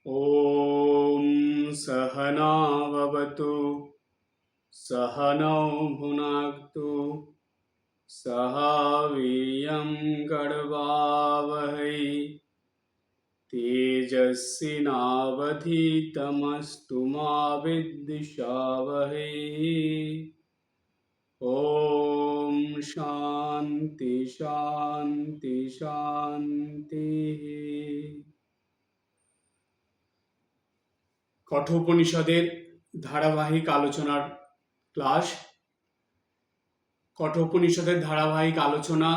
ॐ सहना भवतु सहनौ भुनक्तु सह वीर्यं करवावहै तेजस्विनावधीतमस्तु मा विद्विषावहै। ॐ शान्ति शान्ति शान्तिः। কঠোপনিষদের ধারাবাহিক আলোচনার ক্লাস। কঠোপনিষদের ধারাবাহিক আলোচনা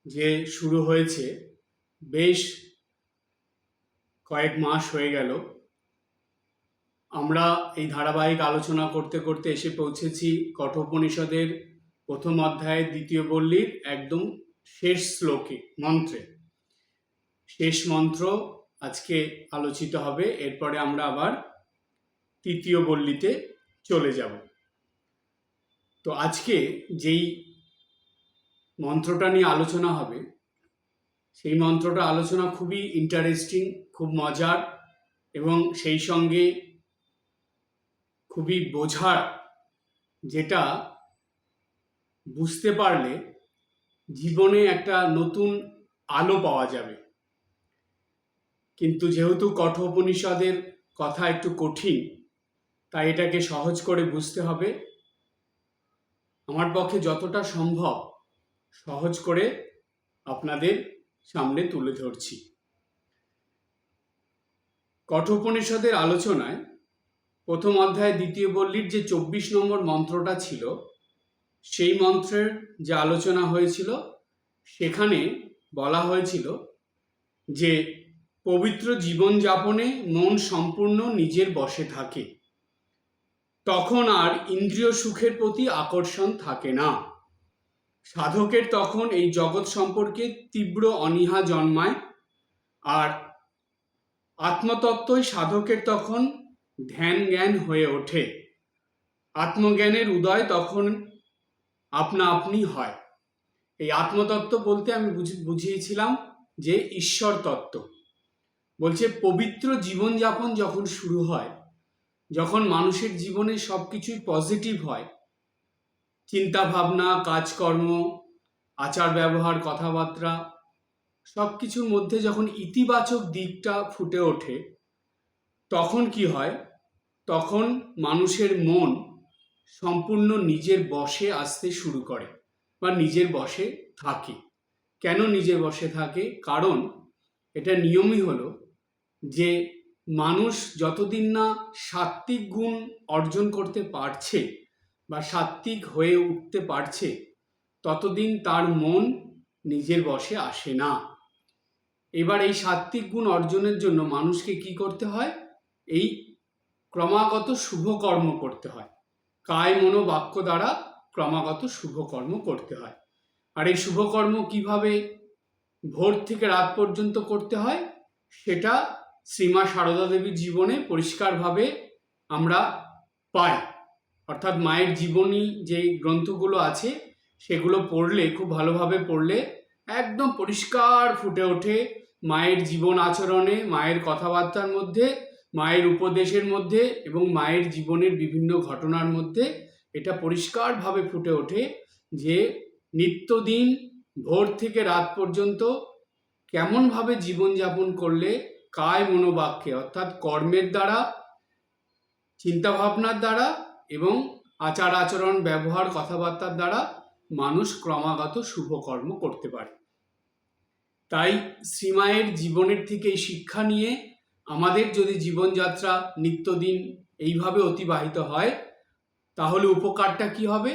যে শুরু হয়েছে বেশ কয়েক মাস হয়ে গেল। আমরা এই ধারাবাহিক আলোচনা করতে করতে এসে পৌঁছেছি কঠোপনিষদের প্রথম অধ্যায়ের দ্বিতীয় বল্লীর একদম শেষ শ্লোকে, মন্ত্রে। শেষ মন্ত্র আজকে আলোচিত হবে। এরপরে আমরা আবার তৃতীয় বল্লীতে চলে যাব। তো আজকে যেই মন্ত্রটা নিয়ে আলোচনা হবে সেই মন্ত্রটা আলোচনা খুবই ইন্টারেস্টিং, খুব মজার এবং সেই সঙ্গে খুবই বোঝার, যেটা বুঝতে পারলে জীবনে একটা নতুন আলো পাওয়া যাবে। কিন্তু যেহেতু কঠোপনিষদের কথা একটু কঠিন, তাই এটাকে সহজ করে বুঝতে হবে। আমার পক্ষে যতটা সম্ভব সহজ করে আপনাদের সামনে তুলে ধরছি। কঠোপনিষদের আলোচনায় প্রথম অধ্যায় দ্বিতীয় বল্লীর যে 24 নম্বর মন্ত্রটা ছিল, সেই মন্ত্রের যে আলোচনা হয়েছিল সেখানে বলা হয়েছিল যে পবিত্র জীবনযাপনে মন সম্পূর্ণ নিজের বশে থাকে, তখন আর ইন্দ্রিয় সুখের প্রতি আকর্ষণ থাকে না। সাধকের তখন এই জগৎ সম্পর্কে তীব্র অনীহা জন্মায়, আর আত্মতত্ত্বই সাধকের তখন ধ্যান জ্ঞান হয়ে ওঠে। আত্মজ্ঞানের উদয় তখন আপনা আপনি হয়। এই আত্মতত্ত্ব বলতে আমি বুঝিয়েছিলাম যে ঈশ্বর তত্ত্ব। বলছে পবিত্র জীবনযাপন যখন শুরু হয়, যখন মানুষের জীবনে সব কিছুই পজিটিভ হয়, চিন্তা ভাবনা, কাজকর্ম, আচার ব্যবহার, কথাবার্তা, সব কিছুর মধ্যে যখন ইতিবাচক দিকটা ফুটে ওঠে, তখন কি হয়? তখন মানুষের মন সম্পূর্ণ নিজের বশে আসতে শুরু করে বা নিজের বশে থাকে। কেন নিজের বশে থাকে? কারণ এটা নিয়মই হলো যে মানুষ যতদিন না সাত্ত্বিক গুণ অর্জন করতে পারছে বা সাত্ত্বিক হয়ে উঠতে পারছে, ততদিন তার মন নিজের বশে আসে না। এবার এই সাত্ত্বিক গুণ অর্জনের জন্য মানুষকে কি করতে হয়? এই ক্রমাগত শুভকর্ম করতে হয়। কায় মনো বাক্য দ্বারা ক্রমাগত শুভকর্ম করতে হয়। আর এই শুভকর্ম কিভাবে ভোর থেকে রাত পর্যন্ত করতে হয়, সেটা শ্রীমা সারদা দেবীর জীবনে পরিষ্কারভাবে আমরা পাই। অর্থাৎ মায়ের জীবনী যে গ্রন্থগুলো আছে সেগুলো পড়লে, খুব ভালোভাবে পড়লে একদম পরিষ্কার ফুটে ওঠে মায়ের জীবন আচরণে, মায়ের কথাবার্তার মধ্যে, মায়ের উপদেশের মধ্যে এবং মায়ের জীবনের বিভিন্ন ঘটনার মধ্যে এটা পরিষ্কারভাবে ফুটে ওঠে যে নিত্যদিন ভোর থেকে রাত পর্যন্ত কেমনভাবে জীবনযাপন করলে কায় মনোবাক্যে, অর্থাৎ কর্মের দ্বারা, চিন্তাভাবনার দ্বারা এবং আচার আচরণ, ব্যবহার, কথাবার্তার দ্বারা মানুষ ক্রমাগত শুভকর্ম করতে পারে। তাই শ্রীমায়ের জীবনের থেকে এই শিক্ষা নিয়ে আমাদের যদি জীবনযাত্রা নিত্যদিন এইভাবে অতিবাহিত হয়, তাহলে উপকারটা কি হবে?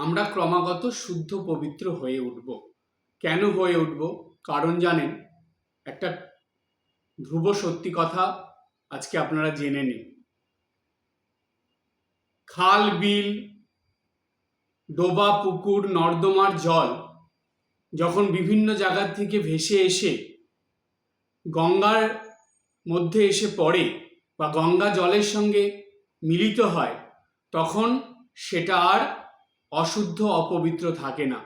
আমরা ক্রমাগত শুদ্ধ পবিত্র হয়ে উঠব। কেন হয়ে উঠব? কারণ জানেন, একটা ধ্রুব সত্যি কথা আজকে আপনারা জেনে নিন। খাল, বিল, ডোবা, পুকুর, নর্দমার জল যখন বিভিন্ন জায়গা থেকে ভেসে এসে গঙ্গার মধ্যে এসে পড়ে বা গঙ্গা জলের সঙ্গে মিলিত হয়, তখন সেটা আর অশুদ্ধ অপবিত্র থাকে না।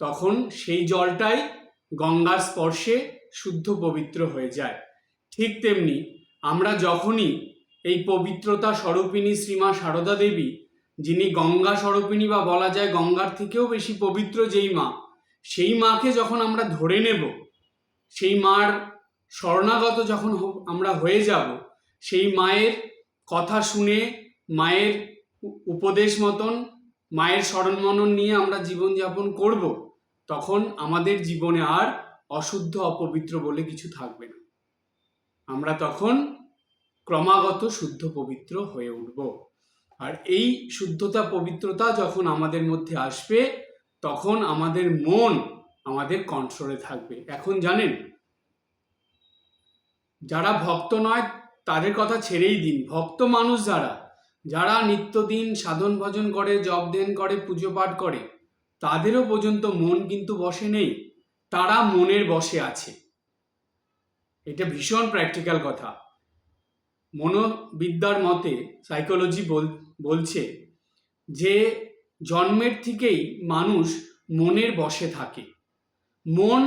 তখন সেই জলটাই গঙ্গার স্পর্শে শুদ্ধ পবিত্র হয়ে যায়। ঠিক তেমনি আমরা যখনই এই পবিত্রতা স্বরূপিণী শ্রীমা সারদা দেবী, যিনি গঙ্গা স্বরূপিণী বা বলা যায় গঙ্গার থেকেও বেশি পবিত্র যেই মা, সেই মাকে যখন আমরা ধরে নেব, সেই মার শরণাগত যখন আমরা হয়ে যাব, সেই মায়ের কথা শুনে মায়ের উপদেশ মতন মায়ের স্মরণ মনন নিয়ে আমরা জীবনযাপন করব, তখন আমাদের জীবনে আর অশুদ্ধ অপবিত্র বলে কিছু থাকবে না। আমরা তখন ক্রমাগত শুদ্ধ পবিত্র হয়ে উঠব। আর এই শুদ্ধতা পবিত্রতা যখন আমাদের মধ্যে আসবে, তখন আমাদের মন আমাদের কন্ট্রোলে থাকবে। এখন জানেন, যারা ভক্ত নয় তাদের কথা ছেড়েই দিন, ভক্ত মানুষ যারা নিত্যদিন সাধন ভজন করে, জপ ধ্যান করে, পুজো পাঠ করে, তাদেরও পর্যন্ত মন কিন্তু বসে নেই, তারা মনের বশে আছে। এটা ভীষণ প্র্যাকটিক্যাল কথা। মনোবিদ্যার মতে, সাইকোলজি বলছে যে জন্মের থেকেই মানুষ মনের বশে থাকে। মন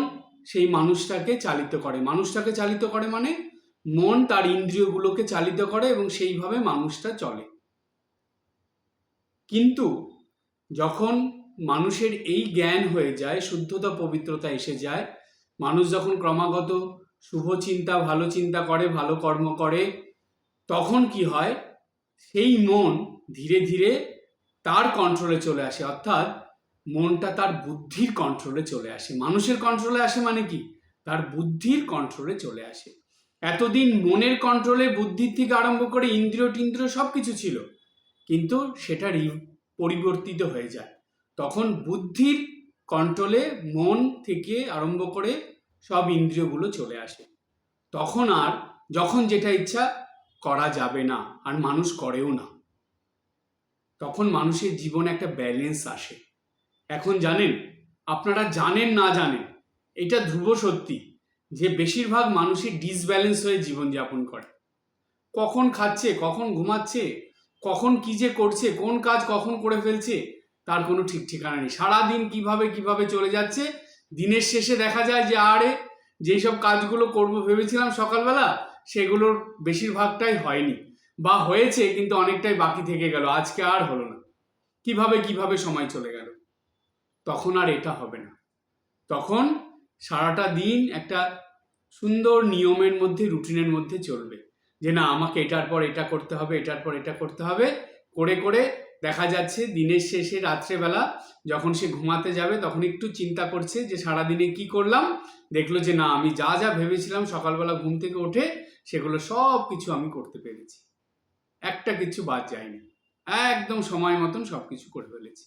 সেই মানুষটাকে চালিত করে। মানুষটাকে চালিত করে মানে মন তার ইন্দ্রিয়গুলোকে চালিত করে এবং সেইভাবে মানুষটা চলে। কিন্তু যখন মানুষের এই জ্ঞান হয়ে যায়, শুদ্ধতা পবিত্রতা এসে যায়, মানুষ যখন ক্রমাগত শুভ চিন্তা, ভালো চিন্তা করে, ভালো কর্ম করে, তখন কি হয়, সেই মন ধীরে ধীরে তার কন্ট্রোলে চলে আসে। অর্থাৎ মনটা তার বুদ্ধির কন্ট্রোলে চলে আসে। মানুষের কন্ট্রোলে আসে মানে কি, তার বুদ্ধির কন্ট্রোলে চলে আসে। এতদিন মনের কন্ট্রোলে, বুদ্ধির থেকে আরম্ভ করে ইন্দ্রিয় টিন্দ্রিয় সব কিছু ছিল, কিন্তু সেটা পরিবর্তিত হয়ে যায়। তখন বুদ্ধির কন্ট্রোলে মন থেকে আরম্ভ করে সব ইন্দ্রিয়গুলো চলে আসে। তখন আর যখন যেটা ইচ্ছা করা যাবে না, আর মানুষ করেও না। তখন মানুষের জীবনে একটা ব্যালেন্স আসে। এখন জানেন, আপনারা জানেন না জানেন, এটা ধ্রুব সত্যি যে বেশিরভাগ মানুষই ডিসব্যালেন্স হয়ে জীবনযাপন করে। কখন খাচ্ছে, কখন ঘুমাচ্ছে, কখন কি যে করছে, কোন কাজ কখন করে ফেলছে, তার কোনো ঠিক ঠিকানা নেই। সারাদিন কিভাবে চলে যাচ্ছে, দিনের শেষে দেখা যায় যে আরে যেই সব কাজগুলো করব ভেবেছিলাম সকালবেলা, সেগুলোর বেশিরভাগটাই হয়নি, বা হয়েছে কিন্তু অনেকটাই বাকি থেকে গেল, আজকে আর হলো না। কিভাবে সময় চলে গেল। তখন আর এটা হবে না। তখন সারাটা দিন একটা সুন্দর নিয়মের মধ্যে, রুটিনের মধ্যে চলবে, যে না আমাকে এটার পর এটা করতে হবে, এটার পর এটা করতে হবে, করে করে দেখা যাচ্ছে দিনের শেষে রাত্রেবেলা যখন সে ঘুমাতে যাবে, তখন একটু চিন্তা করছে যে সারাদিনে কি করলাম, দেখলো যে না আমি যা যা ভেবেছিলাম সকালবেলা ঘুম থেকে উঠে, সেগুলো সব কিছু আমি করতে পেরেছি, একটা কিছু বাদ যায়নি, একদম সময় মতন সব কিছু করে ফেলেছি।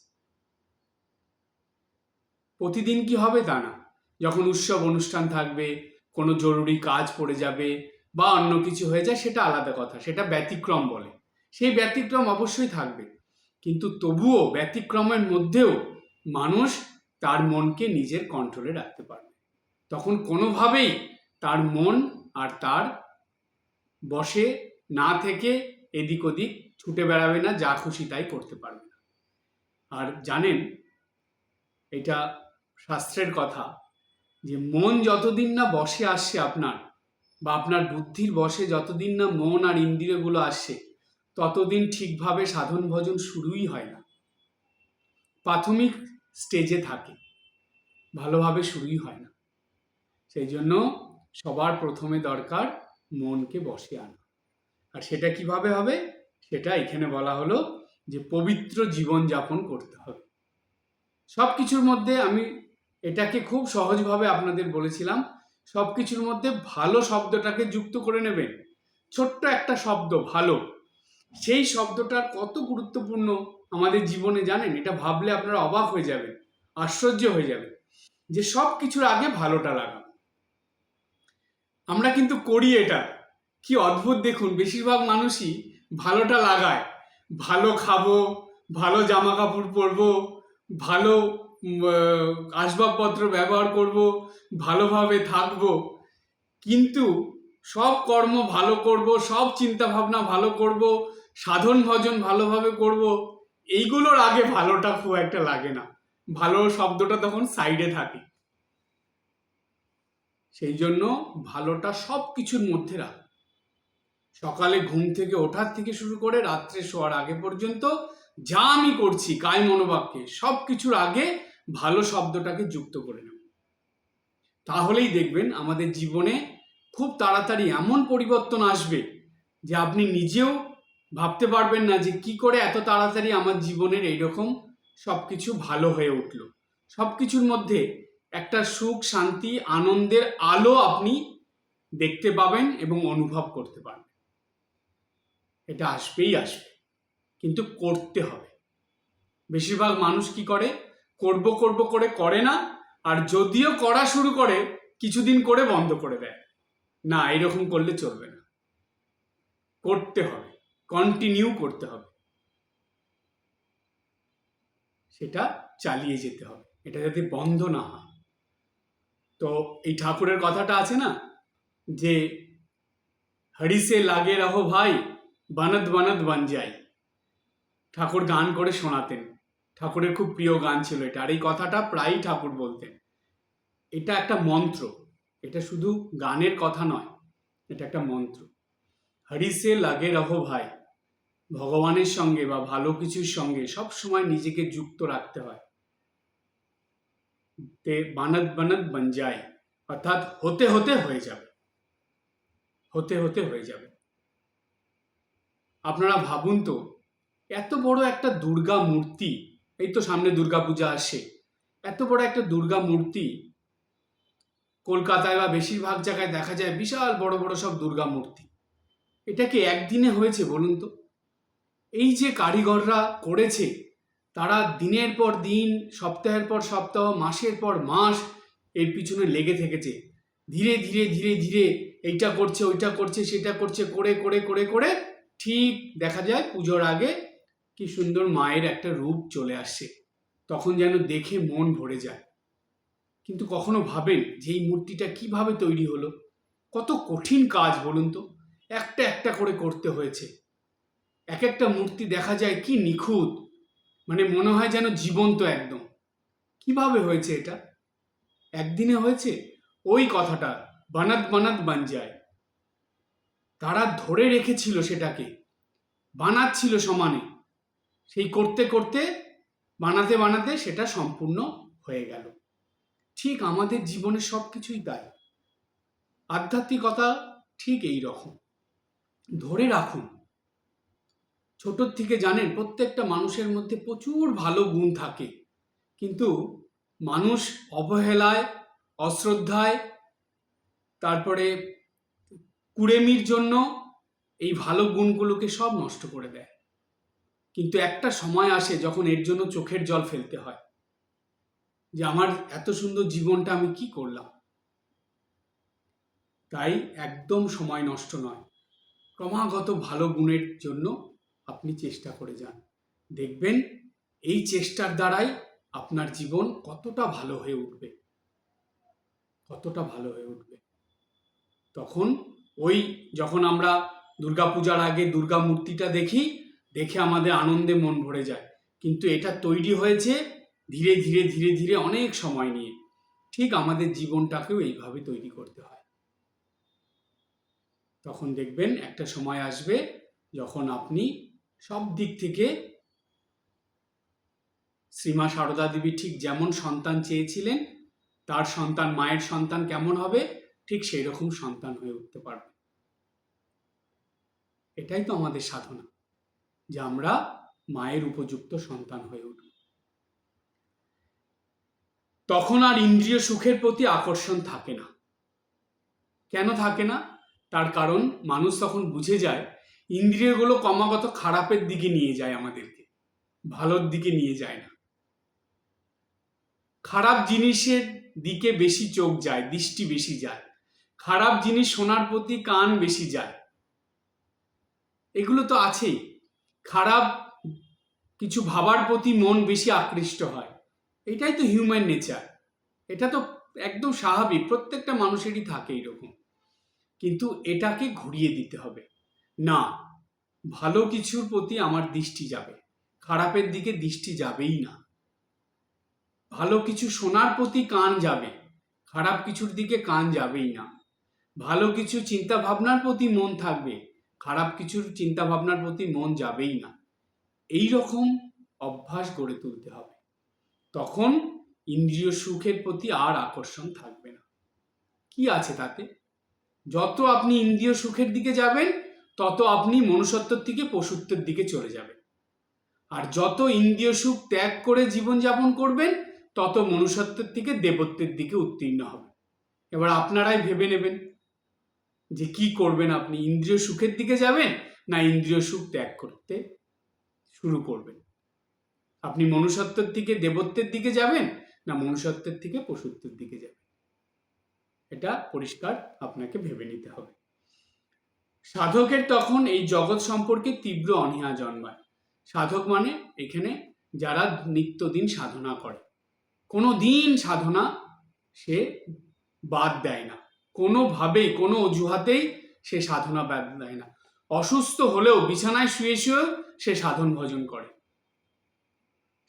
প্রতিদিন কি হবে তা না, যখন উৎসব অনুষ্ঠান থাকবে, কোনো জরুরি কাজ পড়ে যাবে বা অন্য কিছু হয়ে যায়, সেটা আলাদা কথা, সেটা ব্যতিক্রম বলে। সেই ব্যতিক্রম অবশ্যই থাকবে, কিন্তু তবুও ব্যতিক্রমের মধ্যেও মানুষ তার মনকে নিজের কন্ট্রোলে রাখতে পারবে। তখন কোনোভাবেই তার মন আর তার বশে না থেকে এদিক ওদিক ছুটে বেড়াবে না, যা খুশি তাই করতে পারবে না। আর জানেন, এটা শাস্ত্রের কথা যে মন যতদিন না বশে আসছে আপনার, বা আপনার বুদ্ধির বশে যতদিন না মন আর ইন্দ্রিয়গুলো আসছে, ততদিন ঠিকভাবে সাধন ভজন শুরুই হয় না। প্রাথমিক স্টেজে থাকে, ভালোভাবে শুরুই হয় না। সেই জন্য সবার প্রথমে দরকার মনকে বশে আনা। আর সেটা কিভাবে হবে, সেটা এখানে বলা হলো যে পবিত্র জীবন যাপন করতে হবে। সব কিছুর মধ্যে আমি এটাকে খুব সহজভাবে আপনাদের বলেছিলাম, সব কিছুর মধ্যে ভালো শব্দটাকে যুক্ত করে নেবেন। ছোট্ট একটা শব্দ ভালো, সেই শব্দটার কত গুরুত্বপূর্ণ আমাদের জীবনে জানেন, এটা ভাবলে আপনারা অবাক হয়ে যাবেন, আশ্চর্য হয়ে যাবেন যে সব কিছুর আগে ভালোটা লাগা। আমরা কিন্তু করি এটা, কি অদ্ভুত দেখুন, বেশিরভাগ মানুষই ভালোটা লাগায়, ভালো খাবো, ভালো জামা কাপড় পরবো, ভালো আসবাবপত্র ব্যবহার করব, ভালোভাবে থাকবো, কিন্তু সব কর্ম ভালো করব, সব চিন্তা ভাবনা ভালো করব, সাধন ভজন ভালোভাবে করব, এইগুলোর আগে ভালোটা খুব একটা লাগে না। ভালো শব্দটা তখন সাইডে থাকে। সেই জন্য ভালোটা সব কিছুর মধ্যে রাখ। সকালে ঘুম থেকে ওঠার থেকে শুরু করে রাত্রে শোয়ার আগে পর্যন্ত যা আমি করছি কায় মনোবাক্যে সব কিছুর আগে ভালো শব্দটাকে যুক্ত করে নেব। তাহলেই দেখবেন আমাদের জীবনে খুব তাড়াতাড়ি এমন পরিবর্তন আসবে যে আপনি নিজেও ভাবতে পারবেন না যে কি করে এত তাড়াতাড়ি আমার জীবনের এইরকম সবকিছু ভালো হয়ে উঠল। সবকিছুর মধ্যে একটা সুখ, শান্তি, আনন্দের আলো আপনি দেখতে পাবেন এবং অনুভব করতে পারবেন। এটা আসবেই আসবে, কিন্তু করতে হবে। বেশিরভাগ মানুষ কি করে, করব করব করে করে না, আর যদিও করা শুরু করে কিছুদিন করে বন্ধ করে দেয়। না, এরকম করলে চলবে না, করতে হবে, কন্টিনিউ করতে হবে, সেটা চালিয়ে যেতে হবে, এটা যাতে বন্ধ না হয়। তো এই ঠাকুরের কথাটা আছে না যে হরি সে লাগে রহো ভাই, বানদ বানদ বন যাই। ঠাকুর গান করে শোনাতেন, ঠাকুরের খুব প্রিয় গান ছিল এটা। আর এই কথাটা প্রায়ই ঠাকুর বলতেন। এটা একটা মন্ত্র, এটা শুধু গানের কথা নয়, এটা একটা মন্ত্র। হরি সে লাগে রহো ভাই, ভগবানের সঙ্গে বা ভালো কিছুর সঙ্গে সব সময় নিজেকে যুক্ত রাখতে হয়। তে বানদ বানদ বন যায়, অর্থাৎ হতে হতে হয়ে যাবে, হতে হতে হয়ে যাবে। আপনারা ভাবুন তো, এত বড় একটা দুর্গা মূর্তি, এই তো সামনে দুর্গা পূজা আসে, এত বড় একটা দুর্গা মূর্তি কলকাতায় বা বেশিরভাগ জায়গায় দেখা যায় বিশাল বড় বড় সব দুর্গা মূর্তি। এটা কি একদিনে হয়েছে বলুন তো? এই যে কারিগররা করেছে, তারা দিনের পর দিন, সপ্তাহের পর সপ্তাহ, মাসের পর মাস এর পিছনে লেগে থেকেছে। ধীরে ধীরে ধীরে ধীরে এইটা করছে, ওইটা করছে, সেটা করছে, করে করে করে করে ঠিক দেখা যায় পুজোর আগে কি সুন্দর মায়ের একটা রূপ চলে আসছে, তখন যেন দেখে মন ভরে যায়। কিন্তু কখনো ভাবেন যে এই মূর্তিটা কিভাবে তৈরি হলো? কত কঠিন কাজ বলুন তো, একটা একটা করে করতে হয়েছে। এক একটা মূর্তি দেখা যায় কি নিখুঁত, মানে মনে হয় যেন জীবন্ত একদম। কিভাবে হয়েছে এটা? একদিনে হয়েছে? ওই কথাটা বানাত বানাত বান যায়, তারা ধরে রেখেছিল সেটাকে, বানাচ্ছিল সমানে, সেই করতে করতে বানাতে বানাতে সেটা সম্পূর্ণ হয়ে গেল। ঠিক আমাদের জীবনে সব কিছুই তাই। আধ্যাত্মিকতা ঠিক এই রকম, ধরে রাখুন। ছোটোর থেকে জানেন প্রত্যেকটা মানুষের মধ্যে প্রচুর ভালো গুণ থাকে, কিন্তু মানুষ অবহেলায়, অশ্রদ্ধায়, তারপরে কুড়েমির জন্য এই ভালো গুণগুলোকে সব নষ্ট করে দেয়। কিন্তু একটা সময় আসে যখন এর জন্য চোখের জল ফেলতে হয়, যে আমার এত সুন্দর জীবনটা আমি কি করলাম। তাই একদম সময় নষ্ট নয়, ক্রমাগত ভালো গুণের জন্য আপনি চেষ্টা করে যান। দেখবেন এই চেষ্টার দ্বারাই আপনার জীবন কতটা ভালো হয়ে উঠবে, কতটা ভালো হয়ে উঠবে। তখন ওই যখন আমরা দুর্গাপূজার আগে দুর্গা মূর্তিটা দেখি, দেখে আমাদের আনন্দে মন ভরে যায়, কিন্তু এটা তৈরি হয়েছে ধীরে ধীরে ধীরে ধীরে অনেক সময় নিয়ে। ঠিক আমাদের জীবনটাকেও এইভাবে তৈরি করতে হয়। তখন দেখবেন একটা সময় আসবে যখন আপনি সব দিক থেকে শ্রীমা সারদা দেবী ঠিক যেমন সন্তান চেয়েছিলেন, তার সন্তান, মায়ের সন্তান কেমন হবে, ঠিক সেই রকম সন্তান হয়ে উঠতে পারবে। এটাই তো আমাদের সাধনা, যে আমরা মায়ের উপযুক্ত সন্তান হয়ে উঠব। তখন আর ইন্দ্রিয় সুখের প্রতি আকর্ষণ থাকে না। কেন থাকে না? তার কারণ মানুষ তখন বুঝে যায় ইন্দ্রিয়গুলো ক্রমাগত খারাপের দিকে নিয়ে যায়, আমাদেরকে ভালোর দিকে নিয়ে যায় না। খারাপ জিনিসের দিকে বেশি চোখ যায়, দৃষ্টি বেশি যায়, খারাপ জিনিস শোনার প্রতি কান বেশি যায়। এগুলো তো আছেই। খারাপ কিছু ভাবার প্রতি মন বেশি আকৃষ্ট হয়, এটাই তো হিউম্যান নেচার। এটা তো একদম স্বাভাবিক, প্রত্যেকটা মানুষেরই থাকে এরকম। কিন্তু এটাকে ঘুরিয়ে দিতে হবে। না, ভালো কিছুর প্রতি আমার দৃষ্টি যাবে, খারাপের দিকে দৃষ্টি যাবেই না। ভালো কিছু শোনার প্রতি কান যাবে, খারাপ কিছুর দিকে কান যাবেই না। ভালো কিছু চিন্তা ভাবনার প্রতি মন থাকবে, খারাপ কিছুর চিন্তা ভাবনার প্রতি মন যাবেই না। এই রকম অভ্যাস গড়ে তুলতে হবে। তখন ইন্দ্রিয় সুখের প্রতি আর আকর্ষণ থাকবে না। কি আছে তাতে? যত আপনি ইন্দ্রিয় সুখের দিকে যাবেন, তত আপনি মনুষ্যত্বের থেকে পশুত্বের দিকে চলে যাবেন। আর যত ইন্দ্রিয় সুখ ত্যাগ করে জীবনযাপন করবেন, তত মনুষ্যত্বের থেকে দেবত্বের দিকে উত্তীর্ণ হবে। এবার আপনারাই ভেবে নেবেন যে কি করবেন, আপনি ইন্দ্রিয় সুখের দিকে যাবেন না ইন্দ্রিয় সুখ ত্যাগ করতে শুরু করবেন। আপনি মনুষ্যত্বের থেকে দেবত্বের দিকে যাবেন না মনুষ্যত্বের থেকে পশুত্বের দিকে যাবেন। এটা পরিষ্কার আপনাকে ভেবে নিতে হবে। সাধকের তখন এই জগৎ সম্পর্কে তীব্র অনীহা জন্মায়। সাধক মানে এখানে যারা নিত্যদিন সাধনা করে, কোনো দিন সাধনা সে বাদ দেয় না, কোনোভাবেই কোনো অজুহাতেই সে সাধনা বাদ দেয় না। অসুস্থ হলেও বিছানায় শুয়ে শুয়েও সে সাধন ভজন করে।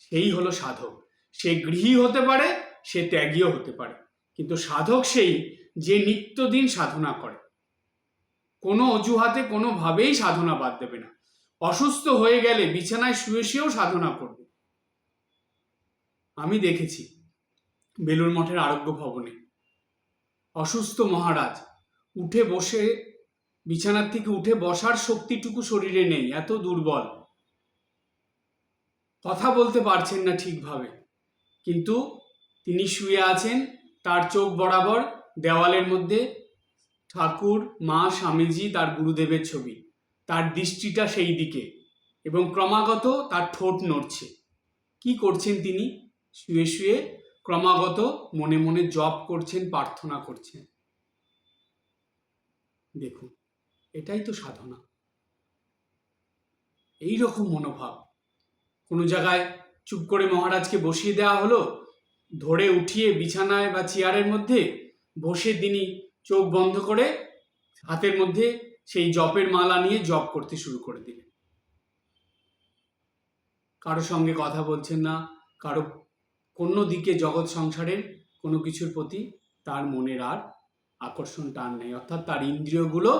সেই হলো সাধক। সে গৃহী হতে পারে, সে ত্যাগীও হতে পারে, কিন্তু সাধক সেই যে নিত্যদিন সাধনা করে, কোনো অজুহাতে কোনোভাবেই সাধনা বাদ দেবে না। অসুস্থ হয়ে গেলে বিছানায় শুয়ে শুয়েও সাধনা করবে। আমি দেখেছি বেলুড় মঠের আরোগ্য ভবনে অসুস্থ মহারাজ উঠে বসে, বিছানার থেকে উঠে বসার শক্তিটুকু শরীরে নেই, এত দুর্বল, কথা বলতে পারছেন না ঠিকভাবে, কিন্তু তিনি শুয়ে আছেন। তার চোখ বরাবর দেওয়ালের মধ্যে ঠাকুর, মা, স্বামীজি, তার গুরুদেবের ছবি। তার দৃষ্টিটা সেই দিকে এবং ক্রমাগত তার ঠোঁট নড়ছে। কি করছেন তিনি? শুয়ে শুয়ে ক্রমাগত মনে মনে জপ করছেন, প্রার্থনা করছেন। দেখুন, এটাই তো সাধনা। এই রকম মনোভাব। কোনো জায়গায় চুপ করে মহারাজকে বসিয়ে দেওয়া হলো, ধরে উঠিয়ে বিছানায় বা চেয়ারের মধ্যে বসে তিনি চোখ বন্ধ করে হাতের মধ্যে সেই জপের মালা নিয়ে জপ করতে শুরু করে দিলেন। কারো সঙ্গে কথা বলছেন না, কারো কোনো দিকে জগৎ সংসারের কোনো কিছুর প্রতি তার মনের আর আকর্ষণ টান নেই, অর্থাৎ তার ইন্দ্রিয়গুলো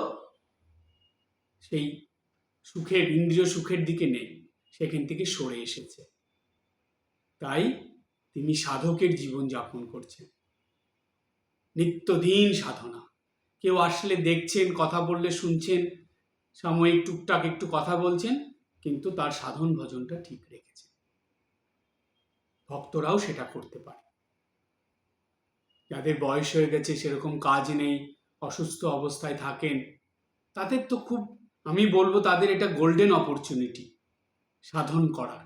সেই ইন্দ্রিয় সুখের দিকে নেই, সেখান থেকে সরে এসেছে। তাই তিনি সাধকের জীবন যাপন করছেন, নিত্যদিন সাধনা। কেউ আসলে দেখছেন, কথা বললে শুনছেন, সাময়িক টুকটাক একটু কথা বলছেন, কিন্তু তার সাধন ভজনটা ঠিক রেখেছে। ভক্তরাও সেটা করতে পারে। যাদের বয়স হয়ে গেছে, সেরকম কাজ নেই, অসুস্থ অবস্থায় থাকেন, তাদের তো খুব, আমি বলবো তাদের এটা গোল্ডেন অপরচুনিটি সাধন করার,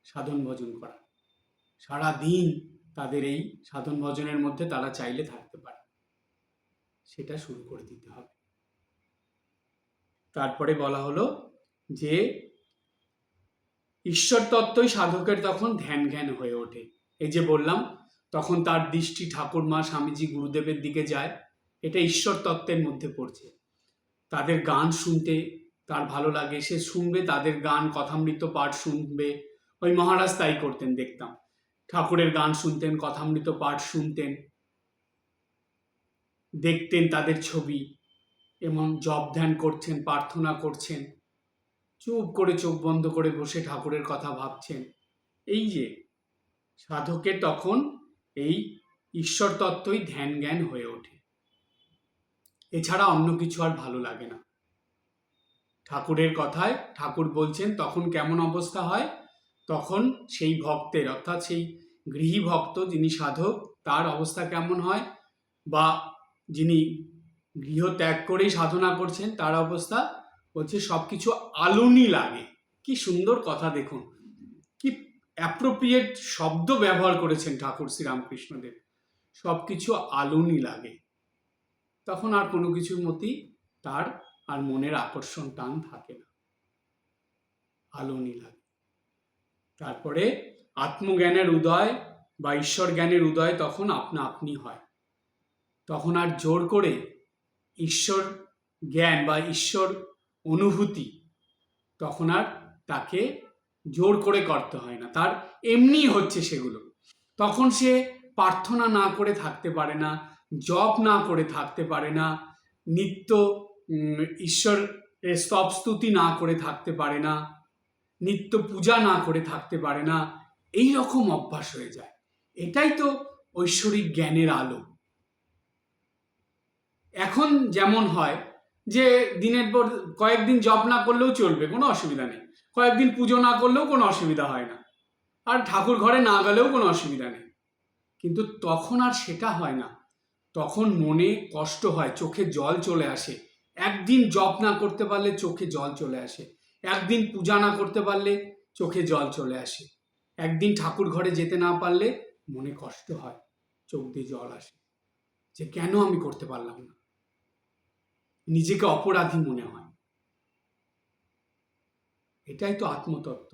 সাধন ভজন করার। সারা দিন তাদের এই সাধন ভজনের মধ্যে তারা চাইলে থাকতে পারে, সেটা শুরু করে দিতে হবে। তারপরে বলা হলো যে ঈশ্বর তত্ত্বই সাধকের তখন ধ্যান জ্ঞান হয়ে ওঠে। এই যে বললাম, তখন তার দৃষ্টি ঠাকুর, মা, স্বামীজি, গুরুদেবের দিকে যায়। এটা ঈশ্বর তত্ত্বের মধ্যে পড়ছে। তাদের গান শুনতে তার ভালো লাগে, সে শুনবে তাদের গান, কথামৃত পাঠ শুনবে। ওই মহারাজ তাই করতেন, দেখতাম ঠাকুরের গান শুনতেন, কথামৃত পাঠ শুনতেন, দেখতেন তাদের ছবি, এমন জপ ধ্যান করছেন, প্রার্থনা করছেন, চুপ করে চোখ বন্ধ করে বসে ঠাকুরের কথা ভাবছেন। এই যে সাধকের তখন এই ঈশ্বর তত্ত্বই ধ্যান জ্ঞান হয়ে ওঠে। এছাড়া অন্য কিছু আর ভালো লাগে না। ঠাকুরের কথায় ঠাকুর বলছেন, তখন কেমন অবস্থা হয়? তখন সেই ভক্তের, অর্থাৎ সেই গৃহী ভক্ত যিনি সাধক, তার অবস্থা কেমন হয়, বা যিনি গৃহ ত্যাগ করেই সাধনা করছেন তার অবস্থা বলছে সবকিছু আলুনি লাগে। কি সুন্দর কথা, দেখুন কি অ্যাপ্রোপ্রিয়েট শব্দ ব্যবহার করেছেন ঠাকুর শ্রীরামকৃষ্ণদেব। সবকিছু আলুনি লাগে। তখন আর কোনো কিছুর মধ্যেই তার আর মনের আকর্ষণ টান থাকে না, আলুনি লাগে। তারপরে আত্মজ্ঞানের উদয় বা ঈশ্বর জ্ঞানের উদয় তখন আপনা আপনি হয়। তখন আর জোর করে ঈশ্বর জ্ঞান বা ঈশ্বর অনুভূতি তখন আর তাকে জোর করে করতে হয় না, তার এমনি হচ্ছে সেগুলো। তখন সে প্রার্থনা না করে থাকতে পারে না, জপ না করে থাকতে পারে না, নিত্য ঈশ্বরের স্তব স্তুতি না করে থাকতে পারে না, নিত্য পূজা না করে থাকতে পারে না, এই রকম অভ্যাস হয়ে যায়। এটাই তো ঐশ্বরিক জ্ঞানের আলো। এখন যেমন হয় যে দিনের পর কয়েকদিন জপ না করলেও চলবে, কোনো অসুবিধা নেই, কয়েকদিন পুজো না করলেও কোনো অসুবিধা হয় না, আর ঠাকুর ঘরে না গেলেও কোনো অসুবিধা নেই। কিন্তু তখন আর সেটা হয় না, তখন মনে কষ্ট হয়, চোখে জল চলে আসে। একদিন জপ না করতে পারলে চোখে জল চলে আসে, একদিন পূজা না করতে পারলে চোখে জল চলে আসে, একদিন ঠাকুর ঘরে যেতে না পারলে মনে কষ্ট হয়, চোখ দিয়ে জল আসে, যে কেন আমি করতে পারলাম না, নিজেকে অপরাধী মনে হয়। এটাই তো আত্মতত্ত্ব,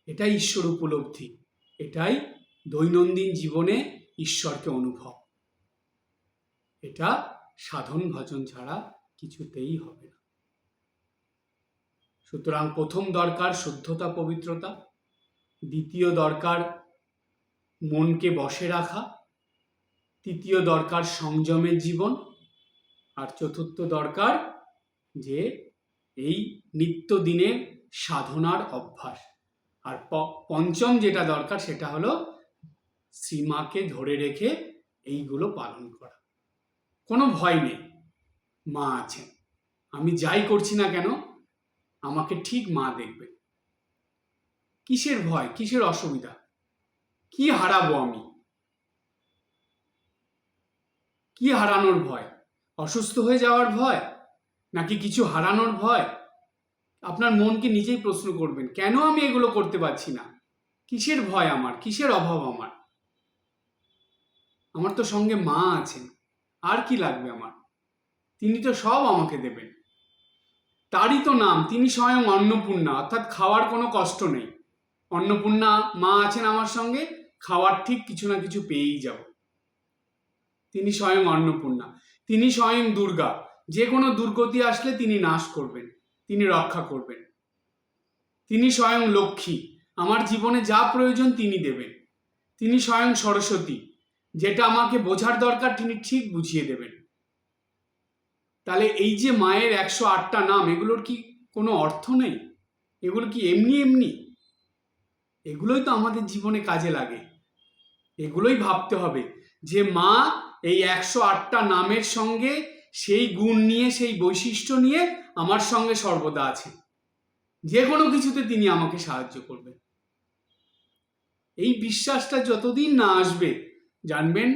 এটাই ঈশ্বর উপলব্ধি, এটাই দৈনন্দিন জীবনে ঈশ্বরকে অনুভব। এটা সাধন ভজন ছাড়া কিছুতেই হবে না। সুতরাং প্রথম দরকার শুদ্ধতা, পবিত্রতা। দ্বিতীয় দরকার মনকে বশে রাখা। তৃতীয় দরকার সংযমের জীবন। আর চতুর্থ দরকার যে এই নিত্যদিনের সাধনার অভ্যাস। আর পঞ্চম যেটা দরকার সেটা হলো শ্রীমাকে ধরে রেখে এইগুলো পালন করা। কোনো ভয় নেই, মা আছেন, আমি যাই করছি না কেন আমাকে ঠিক মা দেখবে। কিসের ভয়, কিসের অসুবিধা, কি হারাবো আমি? কি হারানোর ভয়? অসুস্থ হয়ে যাওয়ার ভয়, নাকি কিছু হারানোর ভয়? আপনার মনকে নিজেই প্রশ্ন করবেন, কেন আমি এগুলো করতে পারছি না? কিসের ভয় আমার, কিসের অভাব আমার? আমার তো সঙ্গে মা আছেন, আর কি লাগবে আমার? তিনি তো সব আমাকে দেবেন। তারই তো নাম, তিনি স্বয়ং অন্নপূর্ণা, অর্থাৎ খাওয়ার কোনো কষ্ট নেই। অন্নপূর্ণা মা আছেন আমার সঙ্গে, খাওয়ার ঠিক কিছু না কিছু পেয়েই যাব। তিনি স্বয়ং অন্নপূর্ণা, তিনি স্বয়ং দুর্গা, যে কোনো দুর্গতি আসলে তিনি নাশ করবেন, তিনি রক্ষা করবেন। তিনি স্বয়ং লক্ষ্মী, আমার জীবনে যা প্রয়োজন তিনি দেবেন। তিনি স্বয়ং সরস্বতী, যেটা আমাকে বোঝার দরকার তিনি ঠিক বুঝিয়ে দেবেন। তাহলে এই যে মায়ের 108টা নাম, এগুলোর কি কোনো অর্থ নেই? এগুলো কি এমনি এমনি? এগুলোই তো আমাদের জীবনে কাজে লাগে। এগুলোই ভাবতে হবে যে মা এই 108টা নামের সঙ্গে সেই গুণ নিয়ে, সেই বৈশিষ্ট্য নিয়ে আমার সঙ্গে সর্বদা আছে, যে কোনো কিছুতে তিনি আমাকে সাহায্য করবেন। এই বিশ্বাসটা যতদিন না আসবে, জানবেন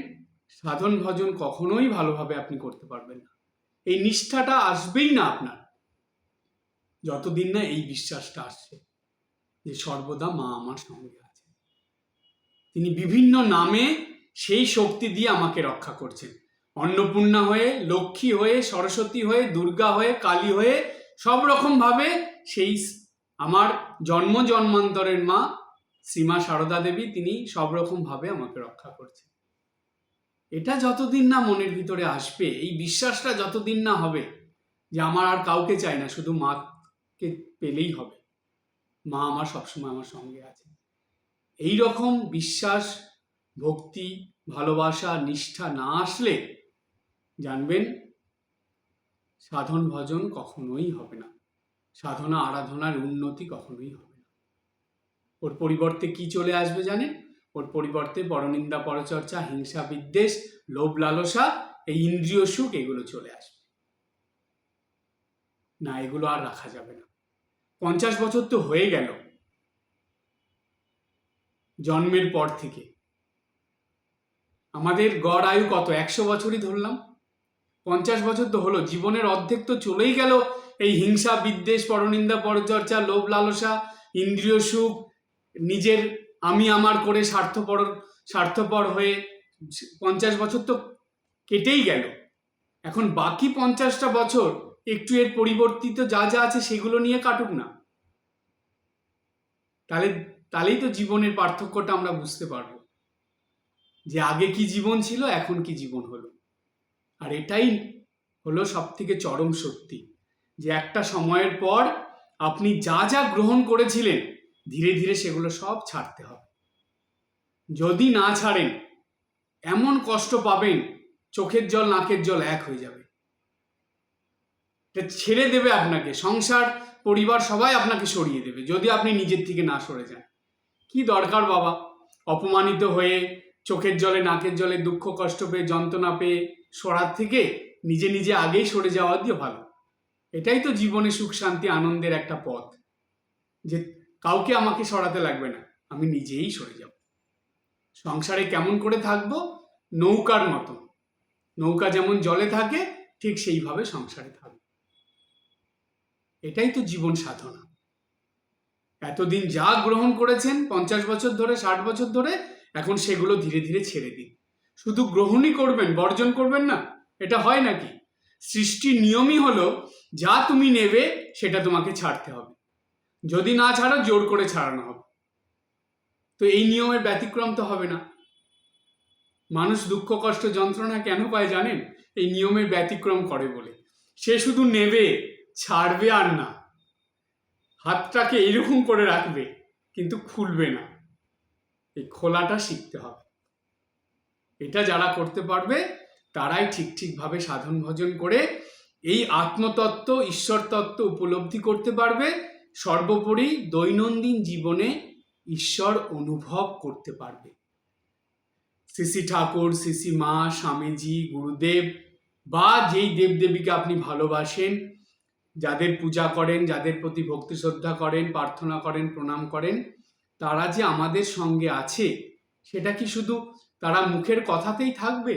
সাধন ভজন কখনোই ভালোভাবে আপনি করতে পারবেন না। এই নিষ্ঠাটা আসবেই না আপনার, যতদিন না এই বিশ্বাসটা আসছে যে সর্বদা মা আমার সঙ্গে আছে। তিনি বিভিন্ন নামে সেই শক্তি দিয়ে আমাকে রক্ষা করছেন। অন্নপূর্ণা হয়ে, লক্ষ্মী হয়ে, সরস্বতী হয়ে, দুর্গা হয়ে, কালী হয়ে, সব রকম ভাবে সেই আমার জন্ম জন্মান্তরের মা শ্রীমা সারদা দেবী, তিনি সব রকম ভাবে আমাকে রক্ষা করছেন। এটা যতদিন না মনের ভিতরে আসবে, এই বিশ্বাসটা যতদিন না হবে যে আমার আর কাউকে চাই না, শুধু মাকে পেলেই হবে, মা আমার সবসময় আমার সঙ্গে আছে, এই রকম বিশ্বাস, ভক্তি, ভালোবাসা, নিষ্ঠা না আসলে জানবেন সাধন ভজন কখনোই হবে না, সাধনা আরাধনার উন্নতি কখনোই হবে না। ওর পরিবর্তে কি চলে আসবে জানেন? ওর পরিবর্তে পরনিন্দা, পরচর্চা, হিংসা, বিদ্বেষ, লোভ, লালসা, এই ইন্দ্রিয় সুখ, এগুলো চলে আসবে না। এগুলো আর রাখা যাবে না। 50 বছর তো হয়ে গেল জন্মের পর থেকে। আমাদের গড় আয়ু কত? 100 বছরই ধরলাম। 50 বছর তো হলো, জীবনের অর্ধেক তো চলেই গেল এই হিংসা, বিদ্বেষ, পরনিন্দা, পরচর্চা, লোভ, লালসা, ইন্দ্রিয় সুখ, নিজের আমি আমার করে স্বার্থপর হয়ে 50 বছর তো কেটেই গেল। এখন বাকি 50টা বছর একটু এর পরিবর্তিত যা যা আছে সেগুলো নিয়ে কাটুক না। তাহলেই তো জীবনের পার্থক্যটা আমরা বুঝতে পারবো যে আগে কি জীবন ছিল, এখন কি জীবন হলো। আর এটাই হলো সব থেকে চরম সত্যি, যে একটা সময়ের পর আপনি যা যা গ্রহণ করেছিলেন ধীরে ধীরে সেগুলো সব ছাড়তে হবে। যদি না ছাড়েন এমন কষ্ট পাবেন, চোখের জল নাকের জল এক হয়ে যাবে। এটা ছেড়ে দেবে আপনাকে, সংসার পরিবার সবাই আপনাকে সরিয়ে দেবে যদি আপনি নিজের থেকে না সরে যান। কি দরকার বাবা অপমানিত হয়ে চোখের জলে নাকের জলে দুঃখ কষ্ট পেয়ে যন্ত্রণা পেয়ে সরার থেকে নিজে নিজে আগেই সরে যাওয়া দিয়ে ভালো। এটাই তো জীবনে সুখ শান্তি আনন্দের একটা পথ, যে কাউকে আমাকে সরাতে লাগবে না, আমি নিজেই সরে যাব। সংসারে কেমন করে থাকবো? নৌকার মতো, নৌকা যেমন জলে থাকে ঠিক সেইভাবে সংসারে থাকবো। এটাই তো জীবন সাধনা। এতদিন যা গ্রহণ করেছেন 50 বছর ধরে 60 বছর ধরে, এখন সেগুলো ধীরে ধীরে ছেড়ে দিন। শুধু গ্রহণই করবেন, বর্জন করবেন না, এটা হয় নাকি? সৃষ্টির নিয়মই হলো যা তুমি নেবে সেটা তোমাকে ছাড়তে হবে, যদি না ছাড়ো জোর করে ছাড়ানো হবে। তো এই নিয়মের ব্যতিক্রম তো হবে না। মানুষ দুঃখ কষ্ট যন্ত্রণা কেন পায় জানেন? এই নিয়মের ব্যতিক্রম করে বলে। সে শুধু নেবে, ছাড়বে আর না। হাতটাকে এইরকম করে রাখবে কিন্তু খুলবে না, এই খোলাটা শিখতে হবে। এটা যারা করতে পারবে তারাই ঠিকভাবে সাধন ভজন করে এই আত্মতত্ত্ব ঈশ্বর তত্ত্ব উপলব্ধি করতে পারবে। সর্বোপরি দৈনন্দিন জীবনে ঈশ্বর অনুভব করতে পারবে। শ্রী ঠাকুর, শ্রী মা, স্বামীজি, গুরুদেব বা যেই দেবদেবীকে আপনি ভালোবাসেন, যাদের পূজা করেন, যাদের প্রতি ভক্তি শ্রদ্ধা করেন, প্রার্থনা করেন, প্রণাম করেন, তারা যে আমাদের সঙ্গে আছে সেটা কি শুধু তারা মুখের কথাতেই থাকবে?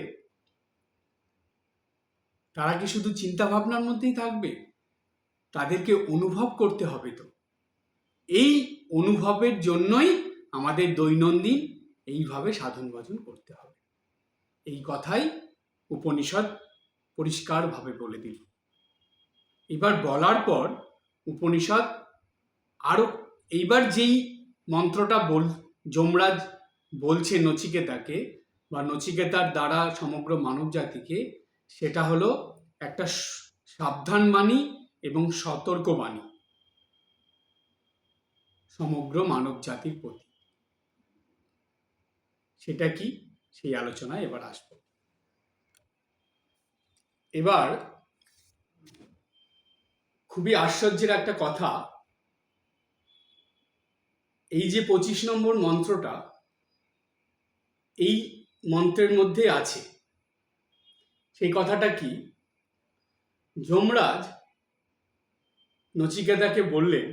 তারা কি শুধু চিন্তা ভাবনার মধ্যেই থাকবে? তাদেরকে অনুভব করতে হবে। তো এই অনুভবের জন্যই আমাদের দৈনন্দিন এইভাবে সাধন ভজন করতে হবে। এই কথাই উপনিষদ পরিষ্কারভাবে বলে দিল। এবার বলার পর উপনিষদ আরো এইবার যেই মন্ত্রটা যমরাজ বলছে নচিকেতাকে বা নচিকেতার দ্বারা সমগ্র মানব জাতিকে, সেটা হলো একটা সাবধান বাণী এবং সতর্ক বাণী সমগ্র মানব জাতির প্রতি। সেটা কি, সেই আলোচনায় এবার আসবো। এবার খুবই আশ্চর্যের একটা কথা, এই যে 25 নম্বর মন্ত্রটা এই মন্ত্রের মধ্যে আছে। সেই কথাটা কি? যমরাজ নচিকেতাকে বললেন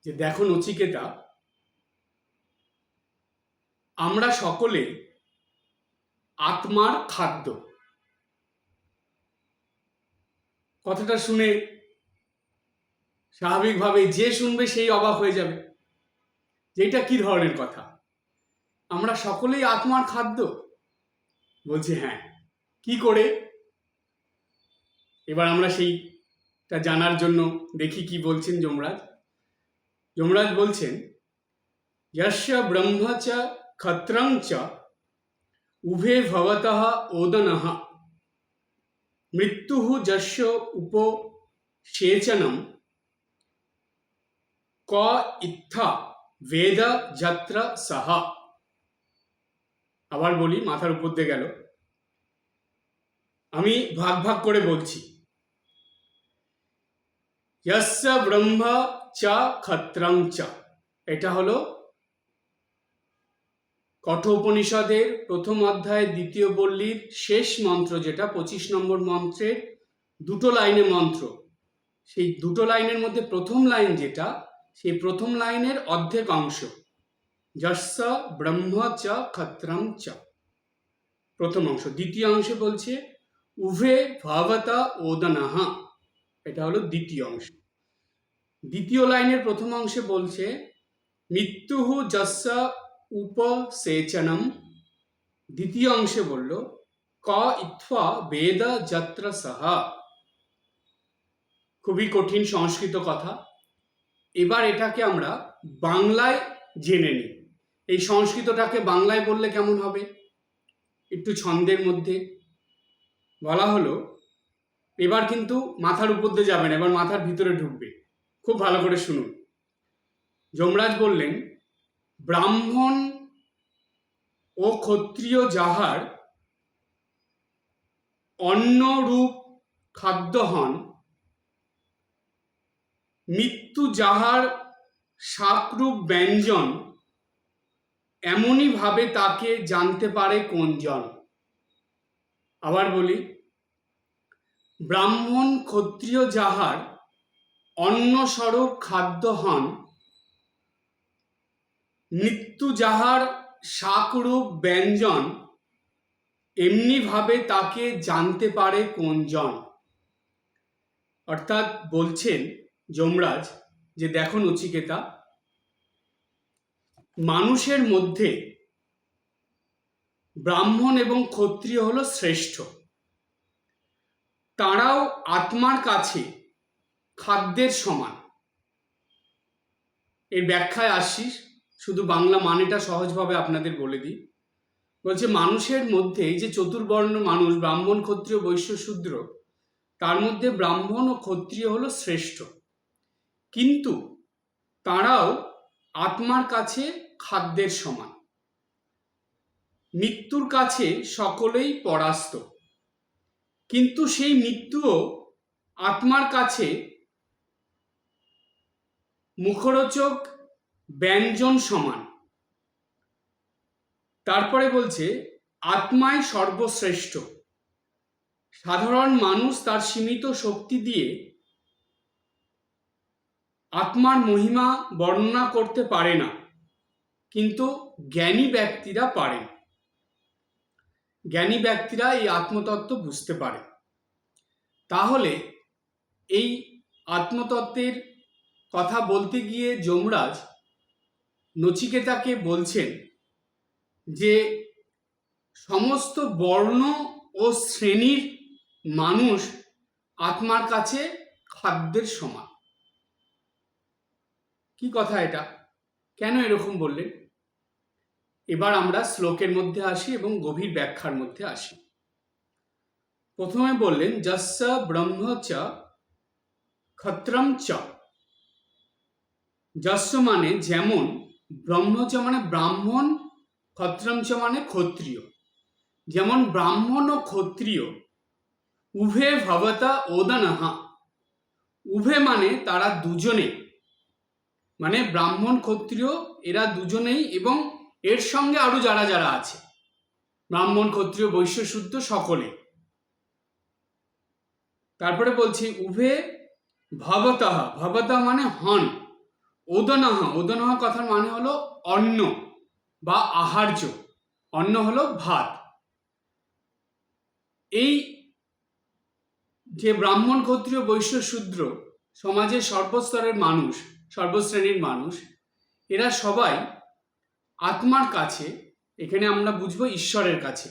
যে দেখো নচিকেতা, আমরা সকলে আত্মার খাদ্য। কথাটা শুনে স্বাভাবিকভাবে যে শুনবে সেই অবাক হয়ে যাবে, যে এটা কি ধরনের কথা, আমরা সকলেই আত্মার খাদ্য। বলছে হ্যাঁ, কি করে? এবার আমরা সেইটা জানার জন্য দেখি কি বলছেন যমরাজ। যমরাজ বলছেন, যস্য ব্রহ্ম চ ক্ষত্রং চ উভে ভবতঃ ওদনঃ মৃত্যুঃ যস্য উপসেচনম ক ইত্থা বেদ যত্র সহ। আবার বলি, মাথার উপর দিয়ে গেল, আমি ভাগ ভাগ করে বলছি। যস্য ব্রহ্ম চ ক্ষত্রং চ, এটা হলো কঠোপনিষদের প্রথম অধ্যায় দ্বিতীয় বল্লীর শেষ মন্ত্র, যেটা 25 নম্বর মন্ত্রের দুটো লাইনে মন্ত্র। সেই দুটো লাইনের মধ্যে প্রথম লাইন যেটা, সেই প্রথম লাইনের অর্ধেক অংশ, যস্য ব্রহ্ম চ ক্ষত্রং চ, প্রথম অংশ। দ্বিতীয় অংশে বলছে উভে ভবতা ওদনঃ, এটা হলো দ্বিতীয় অংশ। দ্বিতীয় লাইনের প্রথম অংশে বলছে মৃত্যুঃ যস্য উপসেচনম, দ্বিতীয় অংশে বলল ক ইত্থা বেদ যত্র সহ। খুবই কঠিন সংস্কৃত কথা। এবার এটাকে আমরা বাংলায় জেনে নিই। এই সংস্কৃতটাকে বাংলায় বললে কেমন হবে? একটু ছন্দের মধ্যে বলা হলো। এবার কিন্তু মাথার উপর দিয়ে যাবেন, এবার মাথার ভিতরে ঢুকবে। খুব ভালো করে শুনুন। যমরাজ বললেন, ব্রাহ্মণ ও ক্ষত্রিয় যাহার অন্নরূপ খাদ্য হন, মৃত্যু যাহার শাকরূপ ব্যঞ্জন, এমনই ভাবে তাকে জানতে পারে কোনজন। আবার বলি, ব্রাহ্মণ ক্ষত্রিয় যাহার অন্নস্বরূপ খাদ্য হন, মৃত্যু যাহার শাকরূপ ব্যঞ্জন, এমনি ভাবে তাকে জানতে পারে কোনজন। অর্থাৎ বলছেন যমরাজ যে দেখো নচিকেতা, মানুষের মধ্যে ব্রাহ্মণ এবং ক্ষত্রিয় হলো শ্রেষ্ঠ। তারাও আত্মার কাছে খাদ্যের সমান। এর ব্যাখ্যায় আসি, শুধু বাংলা মানেটা সহজভাবে আপনাদের বলে দিই। বলছে মানুষের মধ্যে এই যে চতুর্বর্ণ মানুষ, ব্রাহ্মণ ক্ষত্রিয় বৈশ্য শূদ্র, তার মধ্যে ব্রাহ্মণ ও ক্ষত্রিয় হলো শ্রেষ্ঠ, কিন্তু তারাও আত্মার কাছে খাদ্যের সমান। মৃত্যুর কাছে সকলেই পরাস্ত, কিন্তু সেই মৃত্যুও আত্মার কাছে মুখরোচক ব্যঞ্জন সমান। তারপরে বলছে আত্মাই সর্বশ্রেষ্ঠ। সাধারণ মানুষ তার সীমিত শক্তি দিয়ে আত্মার মহিমা বর্ণনা করতে পারে না, কিন্তু জ্ঞানী ব্যক্তিরা পারেন। জ্ঞানী ব্যক্তিরা এই আত্মতত্ত্ব বুঝতে পারে। তাহলে এই আত্মতত্ত্বের কথা বলতে গিয়ে যমরাজ নচিকেতাকে বলছেন যে সমস্ত বর্ণ ও শ্রেণীর মানুষ আত্মার কাছে খাদ্যের সমান। কি কথা এটা? কেন এরকম বললেন? এবার আমরা শ্লোকের মধ্যে আসি এবং গভীর ব্যাখ্যার মধ্যে আসি। প্রথমে বললেন যস্য ব্রহ্ম চ ক্ষত্রম চ। যস্য মানে যেমন, ব্রহ্ম চ মানে ব্রাহ্মণ, ক্ষত্রম চ মানে ক্ষত্রিয়। যেমন ব্রাহ্মণ ও ক্ষত্রিয় উভে ভবতা ওদনহা। উভে মানে তারা দুজনে, মানে ব্রাহ্মণ ক্ষত্রিয় এরা দুজনেই, এবং এর সঙ্গে আরো যারা যারা আছে, ব্রাহ্মণ ক্ষত্রিয় বৈশ্য শূদ্র সকলে। তারপরে বলছি উভে ভবতঃ, ভবতঃ মানে হন। ওদনহ, ওদনহ কথার মানে হলো অন্ন বা আহার্য। অন্ন হলো ভাত। এই যে ব্রাহ্মণ ক্ষত্রিয় বৈশ্য শূদ্র সমাজের সর্বস্তরের মানুষ, সর্বশ্রেণীর মানুষ, এরা সবাই আত্মার কাছে, এখানে আমরা বুঝবো ঈশ্বরের কাছে,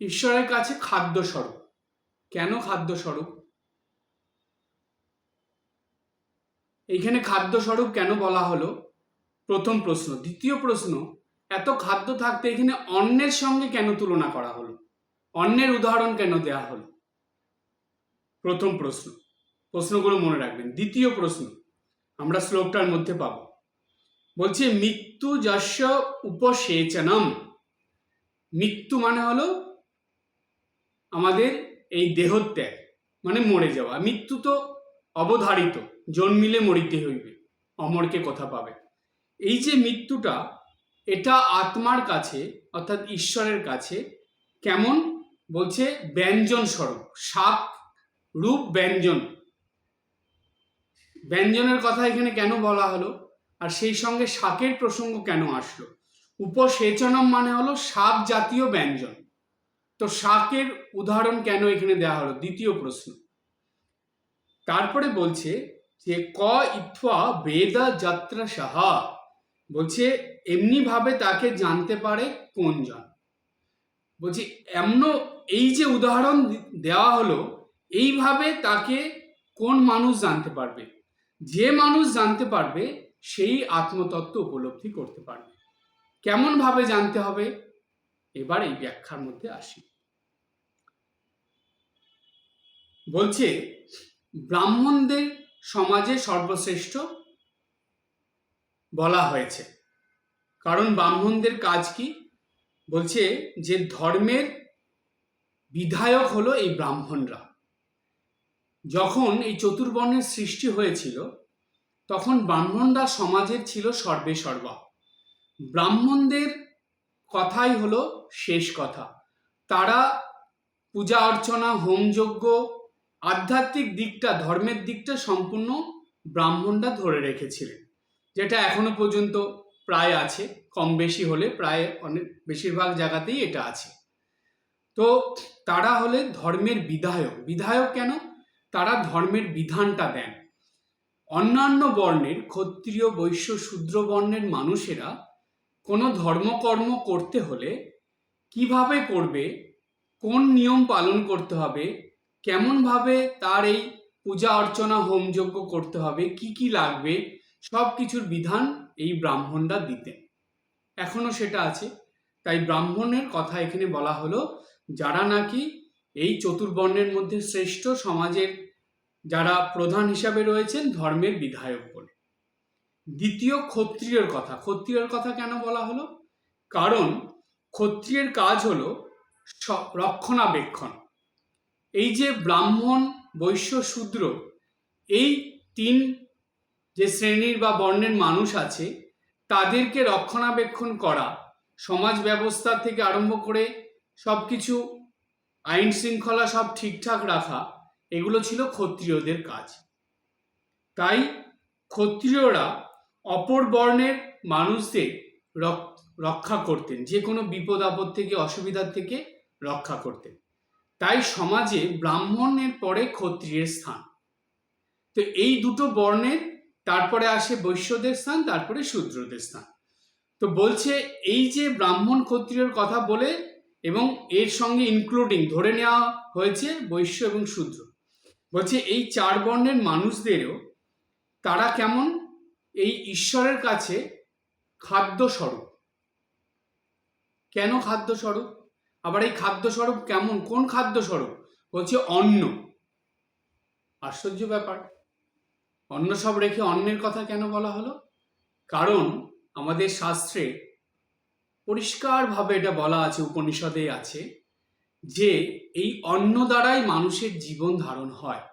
ঈশ্বরের কাছে খাদ্য স্বরূপ। কেন খাদ্য স্বরূপ? এইখানে খাদ্য স্বরূপ কেন বলা হলো? প্রথম প্রশ্ন। দ্বিতীয় প্রশ্ন, এত খাদ্য থাকতে এখানে অন্নের সঙ্গে কেন তুলনা করা হলো? অন্নের উদাহরণ কেন দেয়া হলো? প্রথম প্রশ্ন, প্রশ্নগুলো মনে রাখবেন। দ্বিতীয় প্রশ্ন আমরা শ্লোকটার মধ্যে পাব। বলছে মৃত্যু যস্য উপসেচনম। মৃত্যু মানে হলো আমাদের এই দেহত্যাগ, মানে মরে যাওয়া। মৃত্যু তো অবধারিত, জন্মিলে মরিতে হইবে, অমরকে কথা পাবে। এই যে মৃত্যুটা, এটা আত্মার কাছে অর্থাৎ ঈশ্বরের কাছে কেমন? বলছে ব্যঞ্জন স্বরূপ, শাক রূপ ব্যঞ্জন। ব্যঞ্জনের কথা এখানে কেন বলা হলো, আর সেই সঙ্গে শাকের প্রসঙ্গ কেন আসলো? উপসেচনম মানে হলো শাক জাতীয় ব্যঞ্জন। তো শাকের উদাহরণ কেন এখানে দেওয়া হলো? দ্বিতীয় প্রশ্ন। তারপরে বলছে যে ক ইত্থা বেদ যাত্রা সাহা। বলছে এমনি ভাবে তাকে জানতে পারে কোনজন। বলছি এমন, এই যে উদাহরণ দেওয়া হলো, এইভাবে তাকে কোন মানুষ জানতে পারবে? যে মানুষ জানতে পারবে সেই আত্মতত্ত্ব উপলব্ধি করতে পারবে। কেমন ভাবে জানতে হবে? এবার এই ব্যাখ্যার মধ্যে আসি। বলছে ব্রাহ্মণদের সমাজে সর্বশ্রেষ্ঠ বলা হয়েছে, কারণ ব্রাহ্মণদের কাজ কি? বলছে যে ধর্মের বিধায়ক হলো এই ব্রাহ্মণরা। যখন এই চতুর্বর্ণের সৃষ্টি হয়েছিল তখন ব্রাহ্মণরা সমাজের ছিল সর্বে সর্বা। ব্রাহ্মণদের কথাই হলো শেষ কথা। তারা পূজা অর্চনা, হোমযজ্ঞ, আধ্যাত্মিক দিকটা, ধর্মের দিকটা সম্পূর্ণ ব্রাহ্মণরা ধরে রেখেছিলেন, যেটা এখনো পর্যন্ত প্রায় আছে, কম বেশি হলে প্রায় অনেক বেশিরভাগ জায়গাতেই এটা আছে। তো তারা হলে ধর্মের বিধায়ক। বিধায়ক কেন? তারা ধর্মের বিধানটা দেন। অন্যান্য বর্ণের, ক্ষত্রিয়, বৈশ্য, শূদ্র বর্ণের মানুষেরা কোনো ধর্মকর্ম করতে হলে কিভাবে করবে, কোন নিয়ম পালন করতে হবে, কেমনভাবে তার এই পূজা অর্চনা, হোমযজ্ঞ করতে হবে, কি কি লাগবে, সব কিছুর বিধান এই ব্রাহ্মণরা দিতেন। এখনো সেটা আছে। তাই ব্রাহ্মণের কথা এখানে বলা হলো, যারা নাকি এই চতুর্বর্ণের মধ্যে শ্রেষ্ঠ, সমাজের যারা প্রধান হিসাবে রয়েছেন, ধর্মের বিধায়ক বলে। দ্বিতীয়, ক্ষত্রিয়র কথা। ক্ষত্রিয়র কথা কেন বলা হলো? কারণ ক্ষত্রিয়ের কাজ হলো রক্ষণাবেক্ষণ। এই যে ব্রাহ্মণ, বৈশ্য, শূদ্র, এই তিন যে শ্রেণীর বা বর্ণের মানুষ আছে তাদেরকে রক্ষণাবেক্ষণ করা, সমাজ ব্যবস্থা থেকে আরম্ভ করে সব কিছু আইন শৃঙ্খলা সব ঠিকঠাক রাখা, এগুলো ছিল ক্ষত্রিয়দের কাজ। তাই ক্ষত্রিয়রা অপর বর্ণের মানুষদের রক্ষা করতেন, যে কোনো বিপদ আপদ থেকে, অসুবিধার থেকে রক্ষা করতেন। তাই সমাজে ব্রাহ্মণের পরে ক্ষত্রিয়ের স্থান। তো এই দুটো বর্ণের তারপরে আসে বৈশ্যদের স্থান, তারপরে শূদ্রদের স্থান। তো বলছে এই যে ব্রাহ্মণ ক্ষত্রিয়র কথা বলে এবং এর সঙ্গে ইনক্লুডিং ধরে নেওয়া হয়েছে বৈশ্য এবং শূদ্র। বলছে এই চার বর্ণের মানুষদেরও তারা কেমন, এই ঈশ্বরের কাছে খাদ্য স্বরূপ। কেন খাদ্য স্বরূপ? আবার এই খাদ্য স্বরূপ কেমন, কোন খাদ্য স্বরূপ? বলছে অন্ন। আশ্চর্য ব্যাপার, অন্ন সব রেখে অন্নের কথা কেন বলা হলো? কারণ আমাদের শাস্ত্রে পরিষ্কারভাবে এটা বলা আছে, উপনিষদে আছে, যে এই অন্ন দ্বারাই মানুষের জীবন ধারণ হয়।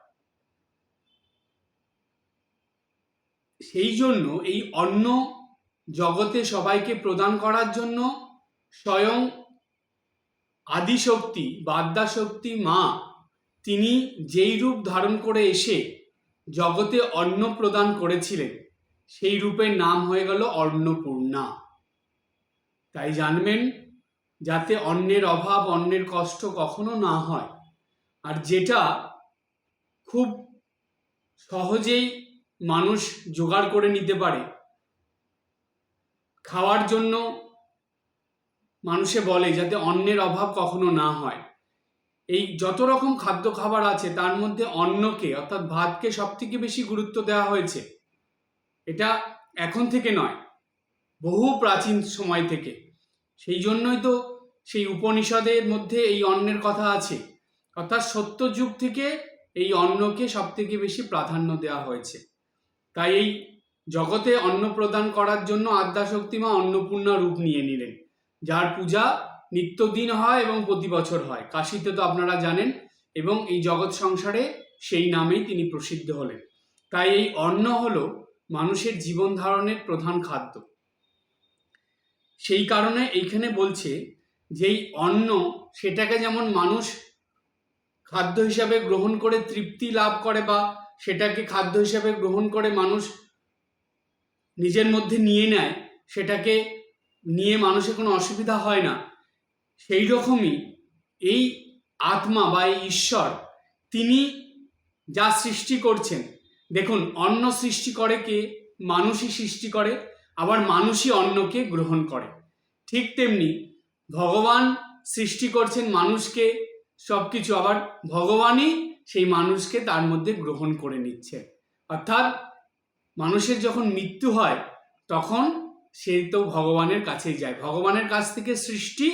সেই জন্য এই অন্ন জগতে সবাইকে প্রদান করার জন্য স্বয়ং আদিশক্তি বা আদ্যাশক্তি মা, তিনি যেই রূপ ধারণ করে এসে জগতে অন্ন প্রদান করেছিলেন, সেই রূপের নাম হয়ে গেল অন্নপূর্ণা। তাই জানবেন, যাতে অন্নের অভাব, অন্নের কষ্ট কখনো না হয়। আর যেটা খুব সহজেই মানুষ জোগাড় করে নিতে পারে, খাওয়ার জন্য মানুষে বলে যাতে অন্নের অভাব কখনো না হয়। এই যত রকম খাদ্য খাবার আছে তার মধ্যে অন্নকে, অর্থাৎ ভাতকে সব থেকে বেশি গুরুত্ব দেওয়া হয়েছে। এটা এখন থেকে নয়, বহু প্রাচীন সময় থেকে। সেই জন্যই তো সেই উপনিষদের মধ্যে এই অন্নের কথা আছে। অর্থাৎ সত্যযুগ থেকে এই অন্নকে সব থেকে বেশি প্রাধান্য দেওয়া হয়েছে। তাই এই জগতে অন্ন প্রদান করার জন্য আদ্যাশক্তি মা অন্নপূর্ণা রূপ নিয়ে নিলেন, যার পূজা নিত্যদিন হয় এবং প্রতি বছর হয়। কাশীতে তো আপনারা জানেন, এবং এই জগৎ সংসারে সেই নামেই তিনি প্রসিদ্ধ হলেন। তাই এই অন্ন হলো মানুষের জীবন ধারণের প্রধান খাদ্য। সেই কারণে এইখানে বলছে যে এই অন্ন, সেটাকে যেমন মানুষ খাদ্য হিসাবে গ্রহণ করে তৃপ্তি লাভ করে, বা সেটাকে খাদ্য হিসাবে গ্রহণ করে মানুষ নিজের মধ্যে নিয়ে নেয়, সেটাকে নিয়ে মানুষের কোনো অসুবিধা হয় না, সেই রকমই এই আত্মা বা এই ঈশ্বর, তিনি যা সৃষ্টি করছেন, দেখুন অন্ন সৃষ্টি করে কে? মানুষই সৃষ্টি করে, আবার মানুষই অন্নকে গ্রহণ করে। ঠিক তেমনি ভগবান সৃষ্টি করছেন মানুষকে, সব কিছু, আবার ভগবানই সেই মানুষকে তার মধ্যে গ্রহণ করে নিচ্ছে। অর্থাৎ মানুষের যখন মৃত্যু হয় তখন সে তো ভগবানের কাছেই যায়, ভগবানের কাছ থেকে সৃষ্টি,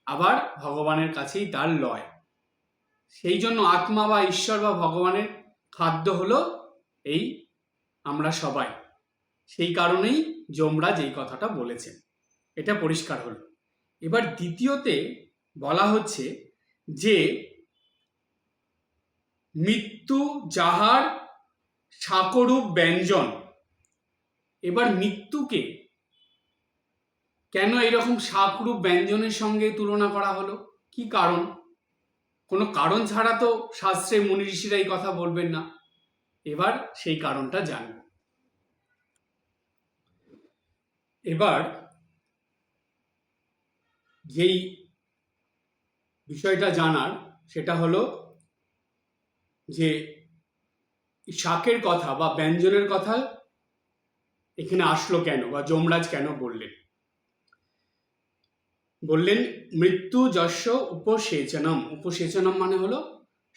আবার ভগবানের কাছেই তার লয়। সেই জন্য আত্মা বা ঈশ্বর বা ভগবানের খাদ্য হলো এই আমরা সবাই। সেই কারণেই যমরাজ এই কথাটা বলেছেন। এটা পরিষ্কার হলো। এবার দ্বিতীয়তে বলা হচ্ছে যে মৃত্যু যাহার শাকরূপ ব্যঞ্জন। এবার মৃত্যুকে কেন এরকম শাকরূপ ব্যঞ্জনের সঙ্গে তুলনা করা হলো? কি কারণ? কোনো কারণ ছাড়া তো শাস্ত্রে মুনি ঋষিরা এই কথা বলবেন না। এবার সেই কারণটা জানব। এবার যেই বিষয়টা জানার সেটা হলো যে শাকের কথা বা ব্যঞ্জনের কথা এখানে আসলো কেন, বা যমরাজ কেন বললেন? বললেন মৃত্যু যস্য উপসেচনম। উপসেচনম মানে হলো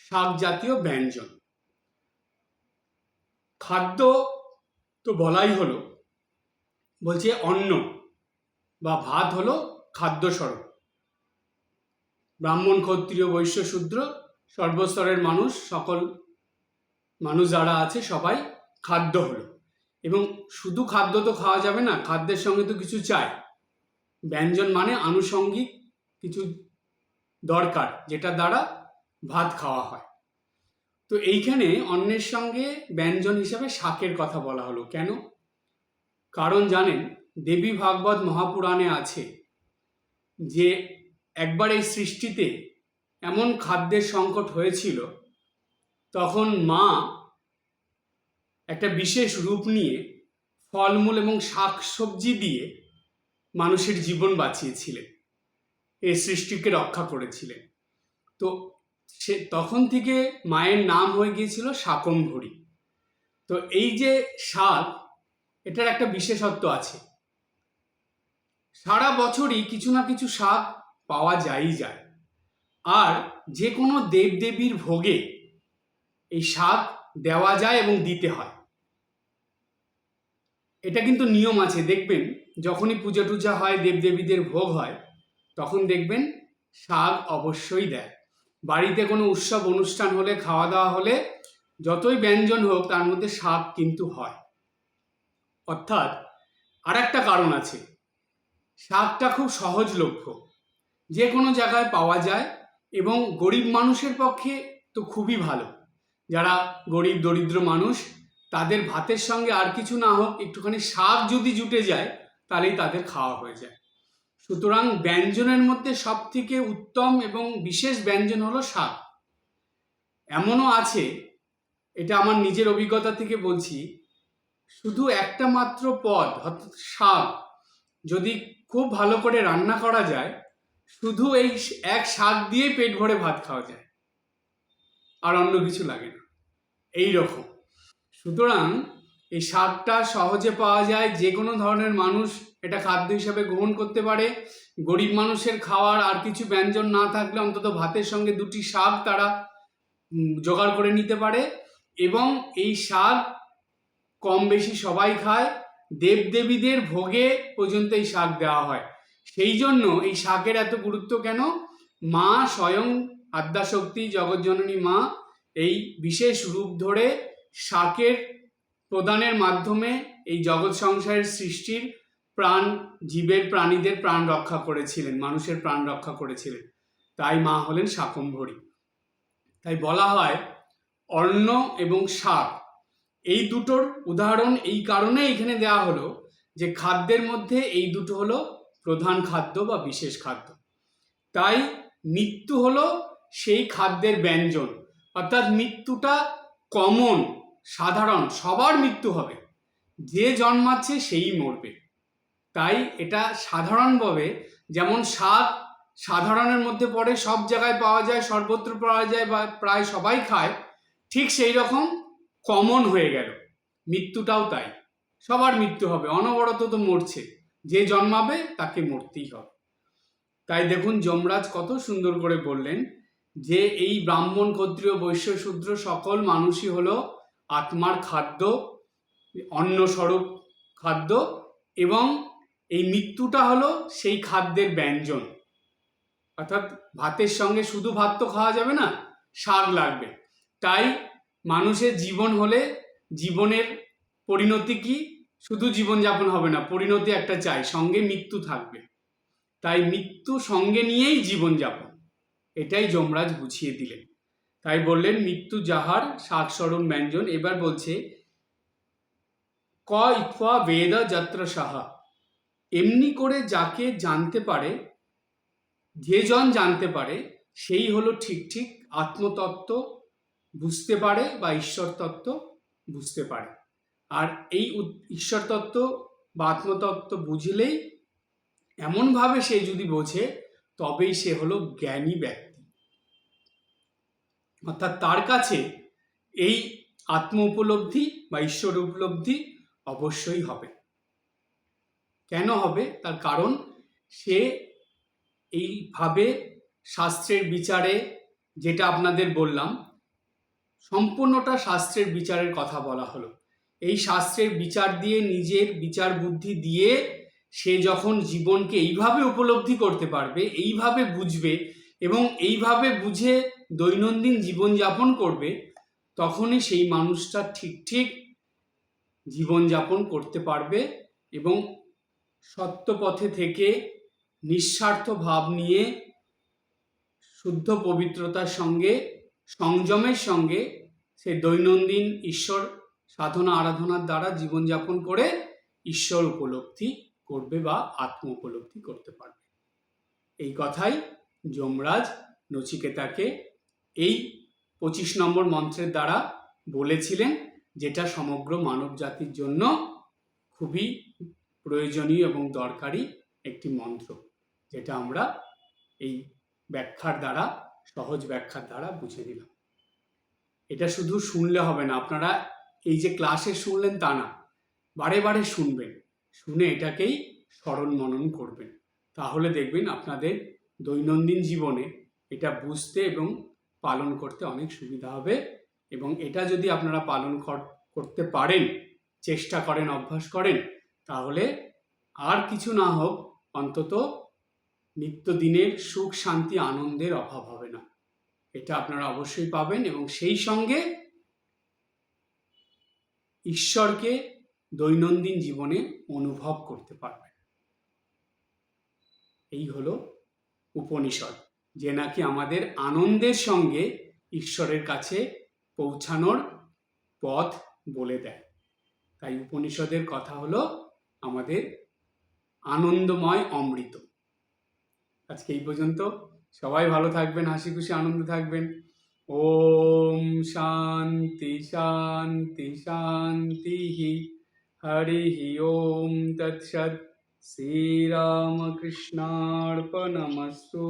শাক জাতীয় ব্যঞ্জন। খাদ্য তো বলাই হলো, বলছে অন্ন বা ভাত হলো খাদ্য স্বরূপ। ব্রাহ্মণ, ক্ষত্রিয়, বৈশ্য, শূদ্র সর্বস্তরের মানুষ, সকল মানুষ যারা আছে সবাই খাদ্য হলো। এবং শুধু খাদ্য তো খাওয়া যাবে না, খাদ্যের সঙ্গে তো কিছু চাই। ব্যঞ্জন মানে আনুষঙ্গিক কিছু দরকার, যেটা দ্বারা ভাত খাওয়া হয়। তো এইখানে অন্নের সঙ্গে ব্যঞ্জন হিসাবে শাকের কথা বলা হলো কেন? কারণ জানেন, দেবী ভাগবত মহাপুরাণে আছে যে একবার এই সৃষ্টিতে এমন খাদ্যের সংকট হয়েছিল, তখন মা একটা বিশেষ রূপ নিয়ে ফলমূল এবং শাক সবজি দিয়ে মানুষের জীবন বাঁচিয়েছিলেন, এই সৃষ্টিকে রক্ষা করেছিলেন। তো সে তখন থেকে মায়ের নাম হয়ে গিয়েছিল শাকম্ভরী। তো এই যে শাক, এটার একটা বিশেষত্ব আছে। সারা বছরই কিছু না কিছু শাক পাওয়া যায়ই যায়। আর যে কোনো দেবদেবীর ভোগে এই শাক দেওয়া যায় এবং দিতে হয়। এটা কিন্তু নিয়ম আছে। দেখবেন যখনই পূজা টুজা হয়, দেবদেবীদের ভোগ হয়, তখন দেখবেন শাক অবশ্যই দেয়। বাড়িতে কোনো উৎসব অনুষ্ঠান হলে, খাওয়া দাওয়া হলে, যতই ব্যঞ্জন হোক তার মধ্যে শাক কিন্তু হয়। অর্থাৎ আর একটা কারণ আছে, শাকটা খুব সহজলভ্য, যে কোনো জায়গায় পাওয়া যায় এবং গরিব মানুষের পক্ষে তো খুবই ভালো। যারা গরিব দরিদ্র মানুষ, তাদের ভাতের সঙ্গে আর কিছু না হোক একটুখানি শাক যদি জুটে যায়, তাহলেই তাদের খাওয়া হয়ে যায়। সুতরাং ব্যঞ্জনের মধ্যে সব থেকে উত্তম এবং বিশেষ ব্যঞ্জন হলো শাক। এমনও আছে, এটা আমার নিজের অভিজ্ঞতা থেকে বলছি, শুধু একটা মাত্র পদ অর্থাৎ শাক যদি খুব ভালো করে রান্না করা যায়, শুধু এই এক শাক দিয়ে পেট ভরে ভাত খাওয়া যায়, আর অন্য কিছু লাগে না। এই রকম। সুতরাং এই শাকটা সহজে পাওয়া যায়, যে কোনো ধরনের মানুষ এটা খাদ্য হিসাবে গ্রহণ করতে পারে। গরিব মানুষের খাওয়ার আর কিছু ব্যঞ্জন না থাকলে অন্তত ভাতের সঙ্গে দুটি শাক তারা জোগাড় করে নিতে পারে। এবং এই শাক কম বেশি সবাই খায়, দেবদেবীদের ভোগে পর্যন্ত এই শাক দেওয়া হয়। সেই জন্য এই শাকের এত গুরুত্ব কেন? মা স্বয়ং আদ্যাশক্তি জগৎজননী মা এই বিশেষ রূপ ধরে শাকের প্রদানের মাধ্যমে এই জগৎ সংসারের সৃষ্টির প্রাণ, জীবের, প্রাণীদের প্রাণ রক্ষা করেছিলেন, মানুষের প্রাণ রক্ষা করেছিলেন। তাই মা হলেন শাকম্ভরী। তাই বলা হয় অন্ন এবং শাক, এই দুটোর উদাহরণ এই কারণে এখানে দেওয়া হলো যে খাদ্যের মধ্যে এই দুটো হলো প্রধান খাদ্য বা বিশেষ খাদ্য। তাই মৃত্যু হলো সেই খাদ্যের ব্যঞ্জন। অর্থাৎ মৃত্যুটা কমন, সাধারণ, সবার মৃত্যু হবে, যে জন্মাচ্ছে সেই মরবে। তাই এটা সাধারণভাবে, যেমন শাক সাধারণের মধ্যে পড়ে, সব জায়গায় পাওয়া যায়, সর্বত্র পাওয়া যায় বা প্রায় সবাই খায়, ঠিক সেই রকম কমন হয়ে গেল মৃত্যুটাও। তাই সবার মৃত্যু হবে, অনবরত তো মরছে, যে জন্মাবে তাকে মরতেই হবে। তাই দেখুন যমরাজ কত সুন্দর করে বললেন যে এই ব্রাহ্মণ, ক্ষত্রিয়, বৈশ্য, শূদ্র সকল মানুষই হলো আত্মার খাদ্য, অন্নস্বরূপ খাদ্য, এবং এই মৃত্যুটা হলো সেই খাদ্যের ব্যঞ্জন। অর্থাৎ ভাতের সঙ্গে শুধু ভাত তো খাওয়া যাবে না, শাক লাগবে। তাই মানুষের জীবন হলে জীবনের পরিণতি কি? শুধু জীবনযাপন হবে না, পরিণতি একটা চাই, সঙ্গে মৃত্যু থাকবে। তাই মৃত্যু সঙ্গে নিয়েই জীবনযাপন, এটাই যমরাজ বুঝিয়ে দিলেন। তাই বললেন মৃত্যু যাহার শাক স্মরণ ব্যঞ্জন। এবার বলছে ক ইত্বা বেদ যত্র সাহা, এমনি করে যাকে জানতে পারে, যে জন জানতে পারে সেই হলো ঠিক ঠিক আত্মতত্ত্ব বুঝতে পারে বা ঈশ্বর তত্ত্ব বুঝতে পারে। আর এই ঈশ্বর তত্ত্ব বা আত্মতত্ত্ব বুঝলেই, এমনভাবে সে যদি বোঝে, তবেই সে হলো জ্ঞানী ব্যক্তি। অর্থাৎ তার কাছে এই আত্ম উপলব্ধি বা ঈশ্বর উপলব্ধি অবশ্যই হবে। কেন হবে? তার কারণ সে এইভাবে শাস্ত্রের বিচারে, যেটা আপনাদের বললাম, সম্পূর্ণটা শাস্ত্রের বিচারের কথা বলা হলো। এই শাস্ত্রের বিচার দিয়ে, নিজের বিচার বুদ্ধি দিয়ে সে যখন জীবনকে এইভাবে উপলব্ধি করতে পারবে, এইভাবে বুঝবে এবং এইভাবে বুঝে দৈনন্দিন জীবনযাপন করবে, তখনই সেই মানুষটা ঠিক ঠিক জীবনযাপন করতে পারবে এবং সত্য পথে থেকে নিঃস্বার্থ ভাব নিয়ে শুদ্ধ পবিত্রতার সঙ্গে, সংযমের সঙ্গে সে দৈনন্দিন ঈশ্বর সাধনা আরাধনার দ্বারা জীবনযাপন করে ঈশ্বর উপলব্ধি করবে বা আত্ম উপলব্ধি করতে পারবে। এই কথাই যমরাজ নচিকেতাকে এই 25 নম্বর মন্ত্রের দ্বারা বলেছিলেন, যেটা সমগ্র মানব জাতির জন্য খুবই প্রয়োজনীয় এবং দরকারি একটি মন্ত্র, যেটা আমরা এই ব্যাখ্যার দ্বারা, সহজ ব্যাখ্যার দ্বারা বুঝে নিলাম। এটা শুধু শুনলে হবে না, আপনারা এই যে ক্লাসে শুনলেন তা না, বারে বারে শুনবেন, শুনে এটাকেই স্মরণ মনন করবেন। তাহলে দেখবেন আপনাদের দৈনন্দিন জীবনে এটা বুঝতে এবং পালন করতে অনেক সুবিধা হবে। এবং এটা যদি আপনারা পালন করতে পারেন, চেষ্টা করেন, অভ্যাস করেন, তাহলে আর কিছু না হোক, অন্তত নিত্যদিনের সুখ শান্তি আনন্দের অভাব হবে না। এটা আপনারা অবশ্যই পাবেন এবং সেই সঙ্গে ঈশ্বরকে দৈনন্দিন জীবনে অনুভব করতে পারবেন। এই হলো উপনিষদ, যে নাকি আমাদের আনন্দের সঙ্গে ঈশ্বরের কাছে পৌঁছানোর পথ বলে দেয়। তাই উপনিষদের কথা হলো আমাদের আনন্দময় অমৃত। আজকে এই পর্যন্ত। সবাই ভালো থাকবেন, হাসি খুশি আনন্দে থাকবেন। ওম শান্তি শান্তি শান্তি। হরি ওম তৎসৎ। শ্রীরামকৃষ্ণার্পণমস্তু।